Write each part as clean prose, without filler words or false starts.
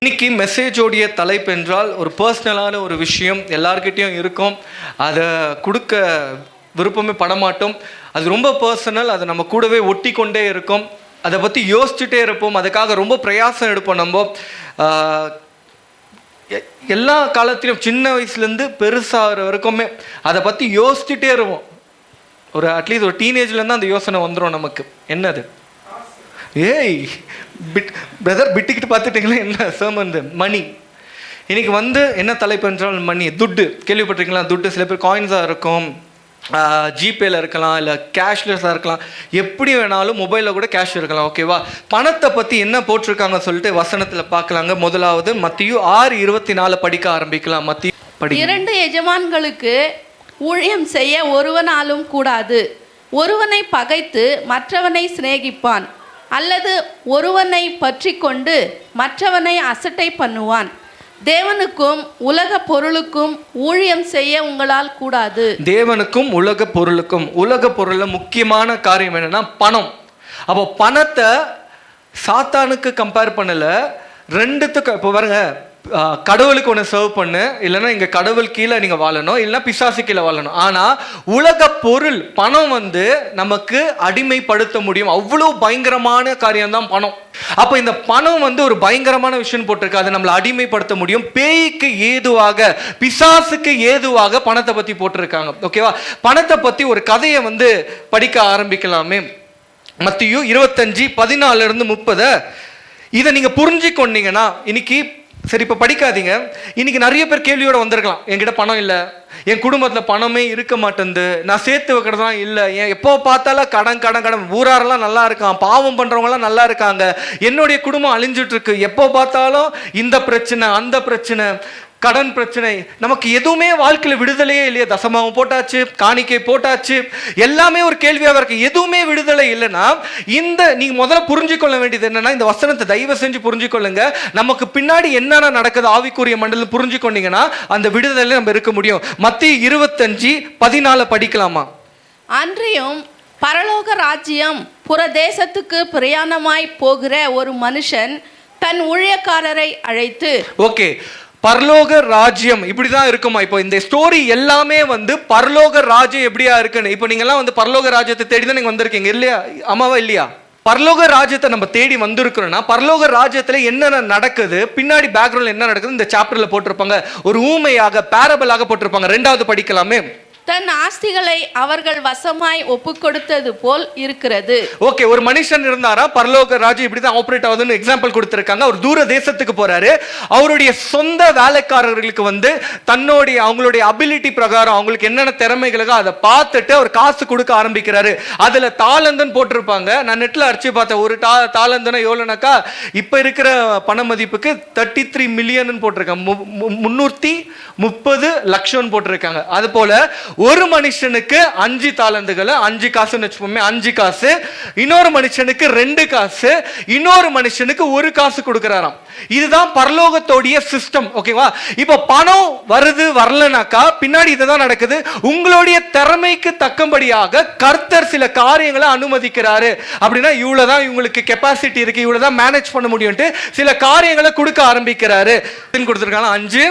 இன்னைக்கு மெசேஜோடைய தலைப்பு என்றால் ஒரு பர்சனலான ஒரு விஷயம் எல்லார்கிட்டையும் இருக்கும். அதை கொடுக்க விருப்பமே படமாட்டோம். அது ரொம்ப பர்சனல். அதை நம்ம கூடவே ஒட்டி கொண்டே இருக்கும். அதை பற்றி யோசிச்சுட்டே இருப்போம். அதுக்காக ரொம்ப பிரயாசம் எடுப்போம். நம்ம எல்லா காலத்திலும் சின்ன வயசுலேருந்து பெருசாகிற வரைக்குமே அதை பற்றி யோசிச்சுட்டே இருப்போம். ஒரு அட்லீஸ்ட் ஒரு டீனேஜ்லேருந்து அந்த யோசனை வந்துடும் நமக்கு. என்னது? ஏய் பிரதர் பிட்டுக்கிட்டு பார்த்துட்டிங்களா? என்ன சர்மன்? மணி. இன்னைக்கு என்ன தலைப்பு என்றால் மணி, துட்டு. கேள்விப்பட்டிருக்கீங்களா? துட்டு சில பேர் காயின்ஸாக இருக்கும், ஜிபேல இருக்கலாம், இல்லை கேஷ்லெஸ்ஸாக இருக்கலாம், எப்படி வேணாலும் மொபைலில் கூட கேஷ் இருக்கலாம். ஓகேவா? பணத்தை பற்றி என்ன போட்டிருக்காங்க சொல்லிட்டு வசனத்தில் பார்க்கலாங்க. முதலாவது மத்திய 6:24 படிக்க ஆரம்பிக்கலாம். மத்திய படி. 2 எஜமான்களுக்கு ஊழியம் செய்ய ஒருவனாலும் கூடாது. ஒருவனை பகைத்து மற்றவனை சிநேகிப்பான், அல்லது ஒருவனை பற்றி கொண்டு மற்றவனை அசட்டை பண்ணுவான். தேவனுக்கும் உலக பொருளுக்கும் ஊழியம் செய்ய உங்களால் கூடாது. தேவனுக்கும் உலக பொருளுக்கும். உலக பொருளில் முக்கியமான காரியம் என்னன்னா பணம். அப்போ பணத்தை சாத்தானுக்கு கம்பேர் பண்ணல, ரெண்டுத்துக்கு. இப்போ பாருங்க, கடவுளுக்கு ஒன்று சர்வ் பண்ணு, இல்லைன்னா இங்கே கடவுள் கீழே நீங்கள் வாழணும், இல்லைன்னா பிசாசு கீழே வாழணும். ஆனால் உலக பொருள் பணம் நமக்கு அடிமைப்படுத்த முடியும். அவ்வளோ பயங்கரமான காரியம்தான் பணம். அப்போ இந்த பணம் ஒரு பயங்கரமான விஷயம் போட்டிருக்கு. அதை நம்மளை அடிமைப்படுத்த முடியும். பேய்க்கு ஏதுவாக, பிசாசுக்கு ஏதுவாக பணத்தை பற்றி போட்டிருக்காங்க. ஓகேவா? பணத்தை பற்றி ஒரு கதையை படிக்க ஆரம்பிக்கலாமே. மத்திய 25:14-30 இதை நீங்கள் புரிஞ்சுக்கொண்டீங்கன்னா இன்னைக்கு சரி. இப்போ படிக்காதீங்க. இன்னைக்கு நிறைய பேர் கேள்வியோட வந்திருக்கலாம். என்கிட்ட பணம் இல்லை, என் குடும்பத்தில் பணமே இருக்க மாட்டேங்குது, நான் சேர்த்து வைக்கிறதுலாம் இல்லை, எப்போ பார்த்தாலும் கடன். ஊராரெல்லாம் நல்லா இருக்கான், பாவம் பண்ணுறவங்களாம் நல்லா இருக்காங்க, என்னுடைய குடும்பம் அழிஞ்சிட்டு இருக்கு, எப்போ பார்த்தாலும் இந்த பிரச்சனை அந்த பிரச்சனை, கடன் பிரச்சனை. நமக்கு எதுவுமே வாழ்க்கையில் விடுதலையே இல்லையே. தசமாவும் போட்டாச்சு, காணிக்கை போட்டாச்சு, எல்லாமே ஒரு கேள்வியாக இருக்கு. எதுவுமே விடுதலை இல்லைன்னா நீங்க முதல்ல புரிஞ்சுக்கொள்ள வேண்டியது என்னன்னா, இந்த வசனத்தை தயவு செஞ்சு புரிஞ்சுக்கொள்ளுங்க. நமக்கு பின்னாடி என்னென்ன நடக்குது ஆவிக்குரிய மண்டலம் புரிஞ்சுக்கொண்டீங்கன்னா அந்த விடுதலை நம்ம இருக்க முடியும். மத்திய 25:14 படிக்கலாமா? அன்றியும் பரலோக ராஜ்யம் புறதேசத்துக்கு பிரயாணமாய் போகிற ஒரு மனுஷன் தன் ஊழியக்காரரை அழைத்து. ஓகே, பரலோக ராஜ்யம் இப்படிதான் இருக்குமா? இப்போ இந்த ஸ்டோரி எல்லாமே பரலோக ராஜ்யம் எப்படியா இருக்குன்னு. இப்போ நீங்கெல்லாம் பரலோக ராஜ்யத்தை தேடி தான் நீங்க வந்திருக்கீங்க இல்லையா? ஆமாவா இல்லையா? பரலோக ராஜ்யத்தை நம்ம தேடி வந்திருக்கிறோம்னா பரலோக ராஜ்யத்துல என்னென்ன நடக்குது, பின்னாடி பேக்ரவுண்ட்ல என்ன நடக்குது இந்த சாப்டர்ல போட்டிருப்பாங்க. ஒரு ஊமையாக, பேரபிளாக போட்டிருப்பாங்க. 2வது படிக்கலாமே. தன் ஆஸ்திகளை அவர்கள் வசமாய் ஒப்பு கொடுத்தது போல் இருக்கிறது. ஓகே, ஒரு மனுஷன் இருந்தாரா, பரலோக ராஜ்யம் இப்படிதான் ஆபரேட் ஆகுதுன்னு எக்ஸாம்பிள் கொடுத்திருக்காங்க. ஒரு தூர தேசத்துக்கு போறாரு. அவருடைய சொந்த வேலைக்காரர்களுக்கு தன்னுடைய அவங்களுடைய அபிலிட்டி பிரகாரம் அவங்களுக்கு என்னென்ன திறமைகளுக்கோ அதை பார்த்துட்டு அவர் காசு கொடுக்க ஆரம்பிக்கிறாரு. அதுல தாளந்தன் போட்டிருப்பாங்க. நான் நெட்ல அடிச்சு பார்த்தேன். ஒரு தாளந்தனை எவ்வளோனாக்கா இப்போ இருக்கிற பண மதிப்புக்கு 33 மில்லியன் போட்டிருக்காங்க, 330 லட்சம் போட்டிருக்காங்க. அது போல ஒரு மனுஷனுக்கு 5 தாலந்துகள், 5 காசுன்னு வச்சுப்போமே, 5 காசு. இன்னொரு மனுஷனுக்கு 2 காசு, இன்னொரு மனுஷனுக்கு 1 காசு கொடுக்கிறாராம். இதுதான் பரலோகத்தோடைய சிஸ்டம். ஓகேவா? இப்போ பணம் வருது வரலனாக்கா பின்னாடி இதுதான் நடக்குது. உங்களுடைய திறமைக்கு தக்கபடியாக கர்த்தர் சில காரியங்களை அனுமதிக்கிறாரு. அப்படின்னா இவ்வளவுதான் இவங்களுக்கு கெப்பாசிட்டி இருக்கு, இவ்வளவுதான் மேனேஜ் பண்ண முடியும்ட்டு சில காரியங்களை கொடுக்க ஆரம்பிக்கிறாரு. கொடுத்துருக்காங்க 5,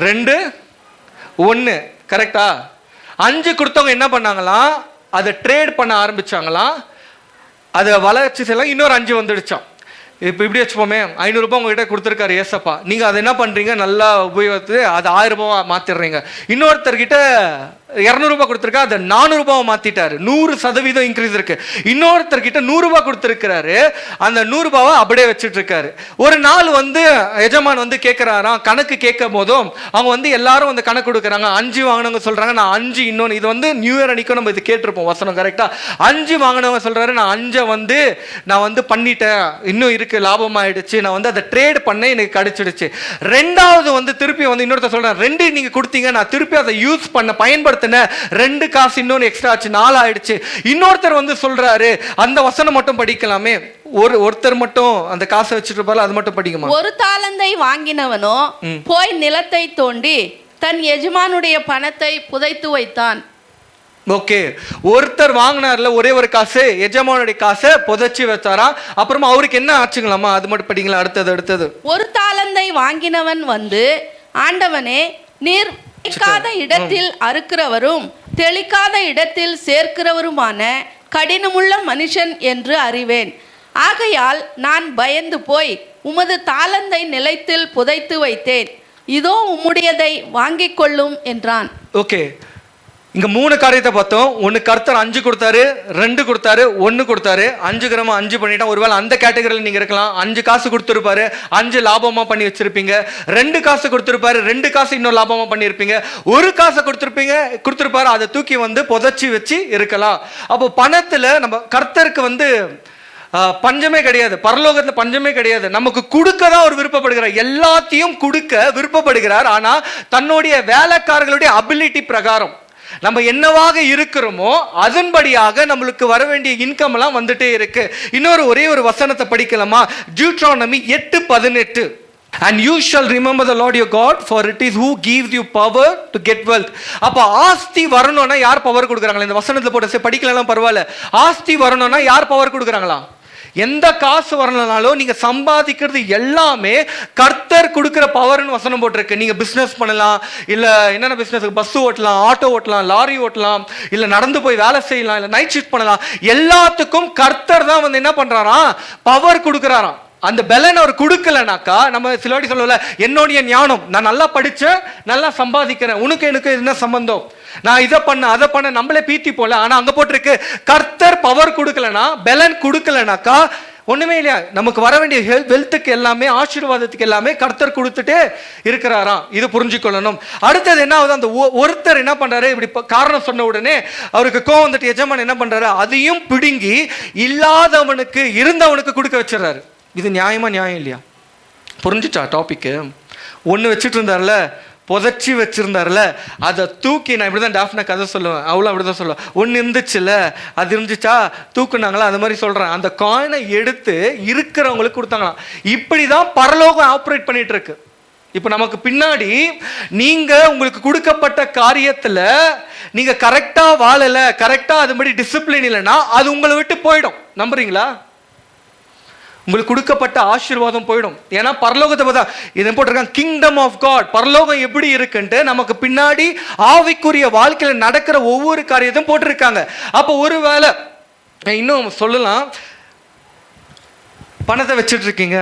2, 1. கரெக்டா? 5 கொடுத்தவங்க என்ன பண்ணாங்களாம்? அதை ட்ரேட் பண்ண ஆரம்பிச்சாங்களாம். அதை வளர்ச்சி செய்யலாம். இன்னொரு 5 வந்துடுச்சான். இப்போ இப்படி வச்சுப்போமே, 500 ரூபாய் உங்ககிட்ட கொடுத்துருக்காரு ஏசப்பா. நீங்கள் அதை என்ன பண்ணுறீங்க? நல்லா உபயோகித்து அதை 1000 ரூபாய் மாற்றிடுறீங்க. இன்னொருத்தர்கிட்ட 200 ரூபாய் கொடுத்துருக்கா, அதை 400 ரூபாய் மாற்றிட்டாரு. 100% இன்க்ரீஸ் இருக்கு. இன்னொருத்தர்கிட்ட 100 ரூபாய் கொடுத்துருக்கிறாரு, அந்த 100 ரூபாவை அப்படியே வச்சுட்டு இருக்காரு. ஒரு நாள் எஜமான் கேட்குறாராம். கணக்கு கேட்கும் போதும் அவங்க எல்லாரும் கணக்கு கொடுக்குறாங்க. 5 வாங்கினவங்க சொல்றாங்க நான் 5 இன்னொன்று. இது நியூ இயர் அன்னைக்கும் நம்ம இது கேட்டிருப்போம் வசனம். கரெக்டா? 5 வாங்கினவங்க சொல்றாரு நான் 5 நான் பண்ணிட்டேன், இன்னும் இருக்கு, லாபம் ஆயிடுச்சு, நான் அதை ட்ரேட் பண்ண எனக்கு கிடைச்சிடுச்சு. 2வது திருப்பி இன்னொருத்தர் சொல்றேன் 2 நீங்க கொடுத்தீங்க, நான் திருப்பி அதை யூஸ் பண்ண பயன்படுத்த 2 காசு இன்னொன்று எக்ஸ்ட்ரா ஆச்சு, 4 ஆயிடுச்சு. இன்னொருத்தர் சொல்றாரு, அந்த வசனம் மட்டும் படிக்கலாமே. ஒருத்தர் மட்டும் அந்த காசை வச்சுட்டு இருப்பாரு, அது மட்டும் படிக்குமா? ஒரு தாலந்தை வாங்கினவனோ போய் நிலத்தை தோண்டி தன் எஜமானுடைய பணத்தை புதைத்து வைத்தான். ஓகே, ஒருத்தர் வாங்கினார்ல ஒரே ஒரு காசு, எஜமானுடைய காசை புதைச்சி வச்சாரா. அப்புறமா அவருக்கு என்ன ஆச்சுங்களாமா, அது மட்டும் படிங்களா. அடுத்தது ஒரு தாலந்தை வாங்கினவன் வந்து, ஆண்டவனே, நீர் தெளிக்காத இடத்தில் அறுக்கிறவரும் தெளிக்காத இடத்தில் சேர்க்கிறவருமான கடினமுள்ள மனுஷன் என்று அறிவேன். ஆகையால் நான் பயந்து போய் உமது தாலந்தை நிலத்தில் புதைத்து வைத்தேன். இதோ உம்முடையதை வாங்கிக் கொள்ளும் என்றான். ஓகே, இங்க 3 காரியத்தை பார்த்தோம். ஒன்னு கர்த்தர் 5 கொடுத்தாரு, 2 கொடுத்தாரு, 1 கொடுத்தாரு. 5 கிராம 5 பண்ணிட்டா. ஒருவேளை அந்த கேட்டகரியில் நீங்க இருக்கலாம். 5 காசு கொடுத்துருப்பாரு, 5 லாபமா பண்ணி வச்சிருப்பீங்க. 2 காசு கொடுத்துருப்பாரு, 2 காசு இன்னும் லாபமா பண்ணியிருப்பீங்க. 1 காசை கொடுத்துருப்பாரு, அதை தூக்கி வந்து புதைச்சி வச்சு இருக்கலாம். அப்போ பணத்துல நம்ம கர்த்தருக்கு வந்து பஞ்சமே கிடையாது, பரலோகத்துல பஞ்சமே கிடையாது. நமக்கு கொடுக்க தான் அவர் விருப்பப்படுகிறார், எல்லாத்தையும் கொடுக்க விருப்பப்படுகிறார். ஆனா தன்னுடைய வேலைக்காரர்களுடைய அபிலிட்டி பிரகாரம் நம்ம என்னவாக இருக்கிறோமோ அதன்படியாக நம்மளுக்கு வர வேண்டிய இன்கம் எல்லாம் வந்துட்டே இருக்கு. இன்னொரு ஒரே ஒரு வசனத்தை படிக்கலாமா? Deuteronomy 8:18. And you shall remember the Lord your God, for it is who gives you power to get wealth. அப்ப ஆஸ்தி வரணும்னா யார் பவர் கொடுக்குறாங்களா? இந்த வசனத்துல போட்டு படிக்கலாம் பரவாயில்ல. ஆஸ்தி வரணும்னா யார் பவர் கொடுக்குறாங்களா? எந்த காசு வரலனாலும் நீங்க சம்பாதிக்கிறது எல்லாமே கர்த்தர் கொடுக்கிற பவர்னு வசனம் போட்டிருக்கு. நீங்க பிசினஸ் பண்ணலாம், இல்ல என்னென்ன பிசினஸ், பஸ் ஓட்டலாம், ஆட்டோ ஓட்டலாம், லாரி ஓட்டலாம், இல்ல நடந்து போய் வேலை செய்யலாம், இல்ல நைட் ஷிஃப்ட் பண்ணலாம். எல்லாத்துக்கும் கர்த்தர் தான் வந்து என்ன பண்றாராம், பவர் கொடுக்கிறாராம். அந்த பலன் அவர் கொடுக்கலனாக்கா, நம்ம சில வாட்டி சொல்லல, என்னுடைய ஞானம், நான் நல்லா படிச்சேன், நல்லா சம்பாதிக்கிறேன், உனக்கு எனக்கு என்ன சம்பந்தம், நான் இதை பண்ண அதை பண்ண, நம்மளே பீத்தி போல. ஆனா அங்க போட்டிருக்கு கர்த்தர் பவர் கொடுக்கலனா, பலன் கொடுக்கலனாக்கா ஒண்ணுமே இல்லையா. நமக்கு வர வேண்டிய வெல்த்துக்கு எல்லாமே, ஆசீர்வாதத்துக்கு எல்லாமே கர்த்தர் கொடுத்துட்டே இருக்கிறாராம். இது புரிஞ்சுக்கொள்ளணும். அடுத்தது என்ன ஆகுது, அந்த ஒருத்தர் என்ன பண்றாரு, இப்படி காரணம் சொன்ன உடனே அவருக்கு கோவம் வந்துட்டு எஜமான் என்ன பண்றாரு, அதையும் பிடுங்கி இல்லாதவனுக்கு இருந்தவனுக்கு கொடுக்க வச்சிடறாரு. இது நியாயமா, நியாயம் இல்லையா? புரிஞ்சுச்சா டாபிக்கு? ஒன்று வச்சுட்டு இருந்தார்ல, புதைச்சி வச்சிருந்தார்ல, அதை தூக்கி, நான் இப்படிதான் டாஃப்னா கதை சொல்லுவேன், அவ்வளோ அப்படிதான் சொல்லுவேன். ஒன்று இருந்துச்சுல்ல, அது இருந்துச்சா, தூக்குனாங்களா, அது மாதிரி சொல்றேன். அந்த காயினை எடுத்து இருக்கிறவங்களுக்கு கொடுத்தாங்களாம். இப்படிதான் பரலோகம் ஆப்ரேட் பண்ணிட்டு இருக்கு. இப்போ நமக்கு பின்னாடி நீங்க உங்களுக்கு கொடுக்கப்பட்ட காரியத்துல நீங்க கரெக்டா வாழல, கரெக்டா அது மாதிரி டிசிப்ளின் இல்லைன்னா அது உங்களை விட்டு போயிடும். நம்புறீங்களா? உங்களுக்கு கொடுக்கப்பட்ட ஆசீர்வாதம் போயிடும். ஏன்னா பரலோகத்தை பார்த்தா இதை போட்டிருக்காங்க, கிங்டம் ஆஃப் காட். பரலோகம் எப்படி இருக்குன்ட்டு நமக்கு பின்னாடி ஆவிக்குரிய வாழ்க்கையில் நடக்கிற ஒவ்வொரு காரியத்தையும் போட்டிருக்காங்க. அப்போ ஒருவேளை இன்னும் சொல்லலாம், பணத்தை வச்சுட்டு இருக்கீங்க,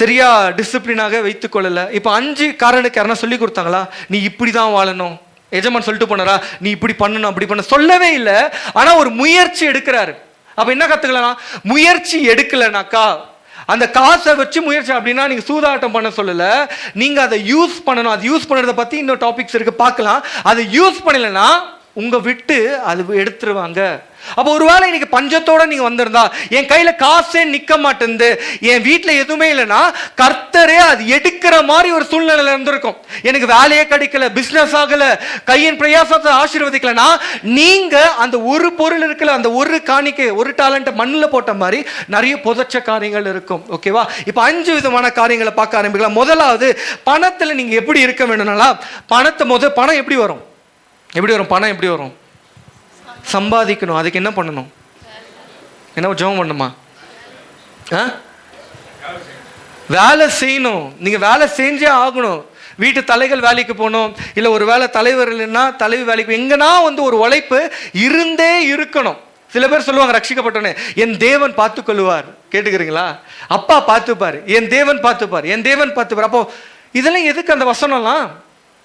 சரியா டிசிப்ளினாக வைத்துக் கொள்ளல. இப்போ 5 காரணக்கு யாரா சொல்லி கொடுத்தாங்களா, நீ இப்படி தான் வாழணும், எஜமான் சொல்லிட்டு போனாரா, நீ இப்படி பண்ணணும் அப்படி பண்ண சொல்லவே இல்லை. ஆனா ஒரு முயற்சி எடுக்கிறாரு. அப்ப என்ன கத்துக்கலாம், முயற்சி எடுக்கலனாக்கா அந்த காசை வச்சு முயற்சி, அப்படின்னா நீங்க சூதாட்டம் பண்ண சொல்லல, நீங்க அதை யூஸ் பண்ணணும். அது யூஸ் பண்றதை பத்தி இன்னும் டாபிக்ஸ் இருக்கு, பார்க்கலாம். அதை யூஸ் பண்ணலன்னா உங்க விட்டு அது எடுத்துருவாங்க. அப்போ ஒருவேளை இன்னைக்கு பஞ்சத்தோட நீங்க வந்திருந்தா, என் கையில காசே நிக்க மாட்டேங்குது, என் வீட்டுல எதுவுமே இல்லைன்னா கர்த்தரே அது எடுக்கிற மாதிரி ஒரு சூழ்நிலை இருந்திருக்கும். எனக்கு வேலையே கிடைக்கல, பிசினஸ் ஆகல, கையின் பிரயாசத்தை ஆசீர்வதிக்கலன்னா நீங்க அந்த ஒரு பொருள் இருக்கல, அந்த ஒரு காணிக்கை, ஒரு டேலண்ட் மண்ணில் போட்ட மாதிரி நிறைய புதைச்ச காரியங்கள் இருக்கும். ஓகேவா? இப்போ 5 விதமான காரியங்களை பார்க்க ஆரம்பிக்கலாம். முதலாவது, பணத்துல நீங்க எப்படி இருக்க வேணும்னா, பணம் எப்படி வரும்? பணம் எப்படி வரும்? சம்பாதிக்கணும். அதுக்கு என்ன பண்ணணும்? என்ன ஜெபம் பண்ணுமா? வேலை செய்யணும். நீங்க வேலை செஞ்சே ஆகணும். வீட்டு தலைகள் வேலைக்கு போகணும், இல்லை ஒரு வேலை தலைவர் இல்லைன்னா தலைவி வேலைக்கு, எங்கன்னா வந்து ஒரு உழைப்பு இருந்தே இருக்கணும். சில பேர் சொல்லுவாங்க ரட்சிக்கப்பட்டோன்னே, என் தேவன் பார்த்துக்கொள்வார். கேட்டுக்கிறீங்களா? அப்பா பார்த்துப்பார், என் தேவன் பார்த்துப்பார், என் தேவன் பார்த்துப்பார். அப்போ இதெல்லாம் எதுக்கு அந்த வசனம்லாம்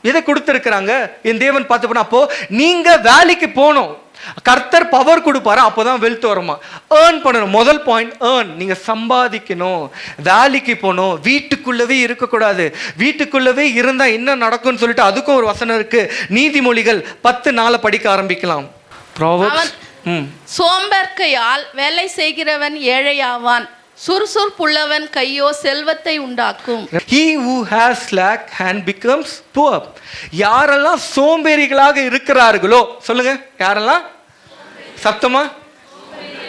எதை கொடுத்துருக்குறாங்க? என் தேவன் பார்த்துப்பார். அப்போ நீங்க வேலைக்கு போகணும், கர்த்தர் பவர் கொடுப்பாரு, அப்போதான் வெல்த் வருமா. ஏர்ன் பண்ணணும். முதல் பாயிண்ட், ஏர்ன். நீங்க சம்பாதிக்கணும், வேலைக்கு போகணும், வீட்டுக்குள்ளவே இருக்கக்கூடாது. வீட்டுக்குள்ளவே இருந்தா என்ன நடக்கும்னு சொல்லிட்டு அதுக்கும் ஒரு வசனம் இருக்கு. நீதிமொழிகள் 10:4 படிக்க ஆரம்பிக்கலாம். சோம்பேற்கையால் வேலை செய்கிறவன் ஏழையாவான், சுறுசுறுப்புள்ளவன் கையோ செல்வத்தை உண்டாக்கும். He who has slack hand becomes poor. யாரெல்லாம் சோம்பேறிகளாக இருக்கிறார்களோ, சொல்லுங்க, யாரெல்லாம்? சத்தமா.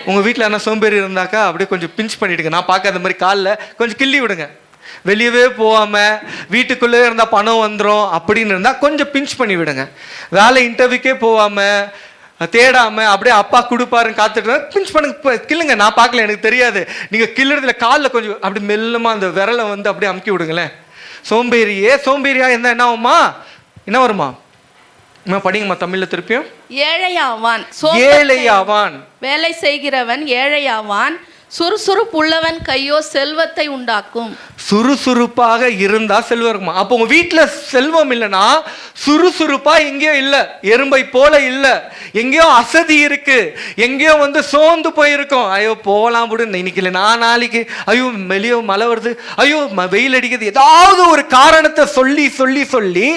உங்க வீட்டில் என்ன சோம்பேறி இருந்தாக்கா அப்படியே கொஞ்சம் பிஞ்ச் பண்ணிடுங்க. நான் பார்க்காத மாதிரி காலில் கொஞ்சம் கிள்ளி விடுங்க. வெளியவே போகாம வீட்டுக்குள்ளே இருந்தால் பணம் வந்துடும் அப்படின்னு இருந்தால் கொஞ்சம் பிஞ்ச் பண்ணி விடுங்க. வேலை இன்டர்வியூக்கே போகாம தேடாம அப்படியே அப்பா கொடுப்பாருன்னு காத்துட்டு பிஞ்ச் பண்ணுங்க, கில்லுங்க, நான் பார்க்கல, எனக்கு தெரியாது. நீங்க கில்லுறதுல காலில் கொஞ்சம் அப்படி மெல்லமா அந்த விரலை வந்து அப்படியே அமுக்கி விடுங்களேன். சோம்பேறியா இருந்தா என்ன ஆகுமா, என்ன வருமா? படிங்கம்மா தமிழ்ல திருப்பியும். ஏழையாவான், ஏழையாவான், வேலை செய்கிறவன் ஏழையாவான், சுறுசுறுப்பு உள்ளவன் கையோ செல்வத்தை உண்டாக்கும். சுறுசுறுப்பாக இருந்தா செல்வம் இருக்குமா? அப்போ உங்க வீட்டுல செல்வம் இல்லைன்னா சுறுசுறுப்பா எங்கேயோ இல்ல, எறும்பை போல இல்ல, எங்கேயோ அசதி இருக்கு, எங்கேயோ வந்து சோர்ந்து போயிருக்கோம். ஐயோ போகலாம் விடு, இன்னைக்கு இல்லை நான் நாளைக்கு, ஐயோ வெளியோ மழை வருது, ஐயோ வெயில் அடிக்குது, ஏதாவது ஒரு காரணத்தை சொல்லி சொல்லி சொல்லி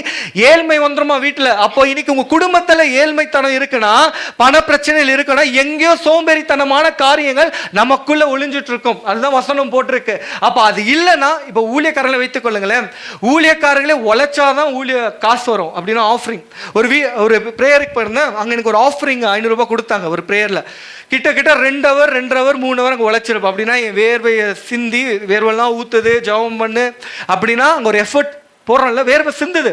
ஏழ்மை வந்துருமா வீட்டுல? அப்போ இன்னைக்கு உங்க குடும்பத்துல ஏழ்மைத்தனம் இருக்குன்னா, பண பிரச்சனைகள் இருக்குன்னா, எங்கேயோ சோம்பேறித்தனமான காரியங்கள் நமக்குள்ள ஒளிஞ்சிட்டு இருக்கும். அதுதான் வசனம் போட்டிருக்கு. அப்ப அது இல்லைன்னா, இப்ப ஊழியக்காரங்களை வைத்துக் கொள்ளுங்களேன், ஊழியக்காரங்களே உழைச்சாதான் ஊழிய காசு வரும் அப்படின்னா ஆஃபரிங். ஒரு பிரேயருக்கு போயிருந்தேன், அங்க எனக்கு ஒரு ஆஃபரிங் 500 ரூபாய் கொடுத்தாங்க ஒரு பிரேயர்ல. கிட்ட 2 ஹவர் 2 ஹவர் 3 ஹவர் அங்கே உழைச்சிருப்போம். அப்படின்னா என் வேர்வையை சிந்தி, வேர்வெல்லாம் ஊத்துது, ஜெபம் பண்ணு அப்படின்னா அங்கே ஒரு எஃபர்ட் போடுறோம்ல, வேர்வை சிந்துது.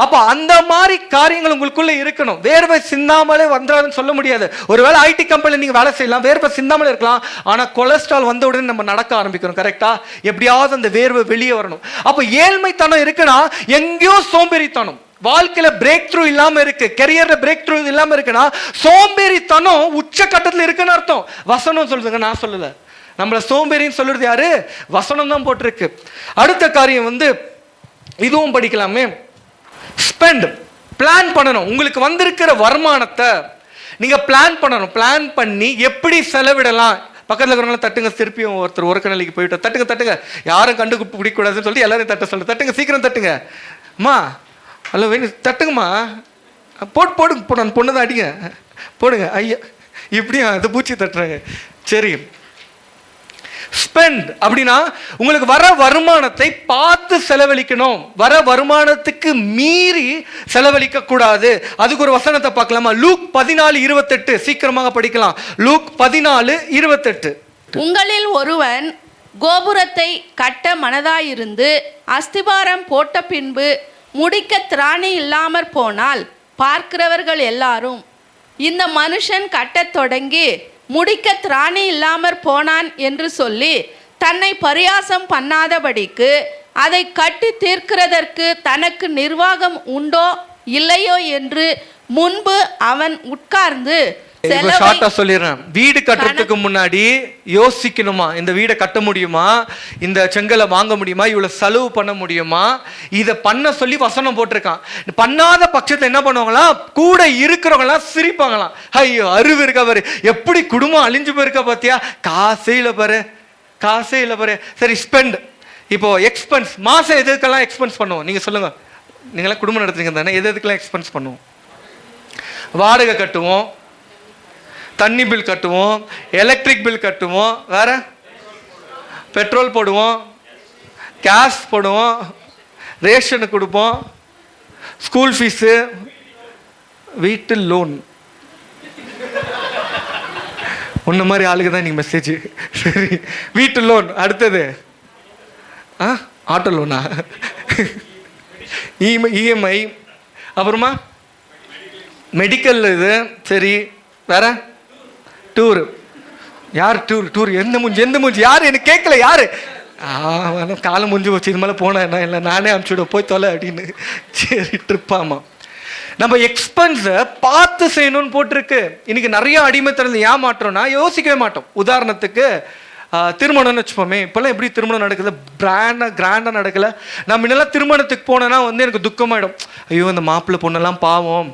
அப்போ அந்த மாதிரி காரியங்கள் உங்களுக்குள்ள இருக்கணும். வேர்வை சிந்தாமலே வந்துடாதுன்னு சொல்ல முடியாது. ஒருவேளை ஐடி கம்பெனியில் நீங்க வேலை செய்யலாம், வேர்வை சிந்தாமலே இருக்கலாம், ஆனா கொலஸ்ட்ரால் வந்த உடனே நம்ம நடக்க ஆரம்பிக்கிறோம். கரெக்டா? எப்படியாவது அந்த வேர்வை வெளியே வரணும். அப்போ ஏழ்மைத்தனம் இருக்குன்னா எங்கேயோ சோம்பேறித்தனம், வாழ்க்கையில பிரேக் த்ரூ இல்லாம இருக்கு, கெரியர்ல பிரேக் த்ரூ இல்லாம இருக்குன்னா சோம்பேறித்தனம் உச்சக்கட்டத்தில் இருக்குன்னு அர்த்தம். வசனம் சொல்லுதுங்க, நான் சொல்லல. நம்மள சோம்பேறின்னு சொல்றது யாரு? வசனம் தான் போட்டிருக்கு. அடுத்த காரியம் வந்து இதுவும் படிக்கலாமே, ஸ்பெண்ட், பிளான் பண்ணணும். உங்களுக்கு வந்திருக்கிற வருமானத்தை நீங்க பிளான் பண்ணணும். பிளான் பண்ணி எப்படி செலவிடலாம். பக்கத்தில் இருக்கிறவங்கள தட்டுங்க, திருப்பியும் ஒருத்தர் ஒரு கணலிக்கு போயிட்டு தட்டுங்க தட்டுங்க, யாரும் கண்டு பிடிக்கூடாதுன்னு சொல்லிட்டு எல்லாரையும் தட்ட சொல்லு. தட்டுங்க, சீக்கிரம் தட்டுங்க அம்மா, ஹலோ வேணும், தட்டுங்கம்மா, போடுங்க, நான் பொண்ணு தான் அடிங்க, போடுங்க. ஐயா இப்படியா அது பூச்சி தட்டுறாங்க. சரி, ஸ்பெண்ட் அப்படின்னா உங்களுக்கு வர வருமானத்தை பார்த்து செலவழிக்கணும். வர வருமானத்துக்கு மீறி செலவழிக்க கூடாது. அதுக்கு ஒரு வசனத்தை பார்க்கலாமா? லூக் 14:28, சீக்கிரமாக படிக்கலாம். லூக் 14:28. உங்களில் ஒருவன் கோபுரத்தை கட்ட மனதாயிருந்து அஸ்திபாரம் போட்ட பின்பு முடிக்க திராணி இல்லாமற் போனால் பார்க்கிறவர்கள் எல்லாரும், இந்த மனுஷன் கட்டத் தொடங்கி முடிக்க திராணி இல்லாமற் போனான் என்று சொல்லி தன்னை பரியாசம் பண்ணாதபடிக்கு அதை கட்டி தீர்க்கிறதற்கு தனக்கு நிர்வாகம் உண்டோ இல்லையோ என்று முன்பு அவன் உட்கார்ந்து சொல்லிடுறேன். வீடு கட்டுறதுக்கு முன்னாடி யோசிக்கணுமா, இந்த வீடை கட்ட முடியுமா, இந்த செங்கலை வாங்க முடியுமா, இவ்வளவு செலவு பண்ண முடியுமா, இதை பண்ண சொல்லி வசனம் போட்டிருக்கான். பண்ணாத பட்சத்தை என்ன பண்ணுவாங்களா, கூட இருக்கிறவங்களாம் சிரிப்பாங்களாம். ஐயோ அறிவு இருக்கா பாரு, எப்படி குடும்பம் அழிஞ்சு போயிருக்கா பாத்தியா, காசே இல்லை பாரு. சரி, ஸ்பெண்ட். இப்போ எக்ஸ்பென்ஸ், மாசம் எதுக்கெல்லாம் எக்ஸ்பென்ஸ் பண்ணுவோம் நீங்க சொல்லுங்க. நீங்களாம் குடும்பம் நடத்துறீங்க தானே, எதுக்கெல்லாம் எக்ஸ்பென்ஸ் பண்ணுவோம்? வாடகை கட்டுவோம், தண்ணி பில் கட்டுவோம், எலக்ட்ரிக் பில் கட்டுவோம், வேற பெட்ரோல் போடுவோம், கேஸ் போடுவோம், ரேஷனு கொடுப்போம், ஸ்கூல் ஃபீஸு, வீட்டு லோன். உன்ன மாதிரி ஆளுக்கு தான் நீங்கள் மெசேஜ். சரி, வீட்டு லோன். அடுத்தது ஆட்டோ லோனா, இஎம்ஐ, அப்புறமா மெடிக்கல் இது. சரி, வேற டூர். யார் டூர் எந்த மூஞ்சி யார் எனக்கு கேட்கல, யாரு காலம் முடிஞ்சு போச்சு, இது மேலே போனா என்ன இல்லை, நானே அனுப்பிச்சுட போய் தொலை அப்படின்னு. சரி, ட்ரிப்பாமா. நம்ம எக்ஸ்பென்ஸை பார்த்து செய்யணும்னு போட்டிருக்கு. இன்னைக்கு நிறைய அடிமைத்தனத்தை ஏமாற்றோம்னா யோசிக்கவே மாட்டோம். உதாரணத்துக்கு திருமணம்னு வச்சுப்போமே, இப்போல்லாம் எப்படி திருமணம் நடக்குது, கிராண்டாக நடக்கல. நான் முன்னெல்லாம் திருமணத்துக்கு போனேன்னா வந்து எனக்கு துக்கமாயிடும். ஐயோ இந்த மாப்பிள்ளை பொண்ணெல்லாம் பாவம்,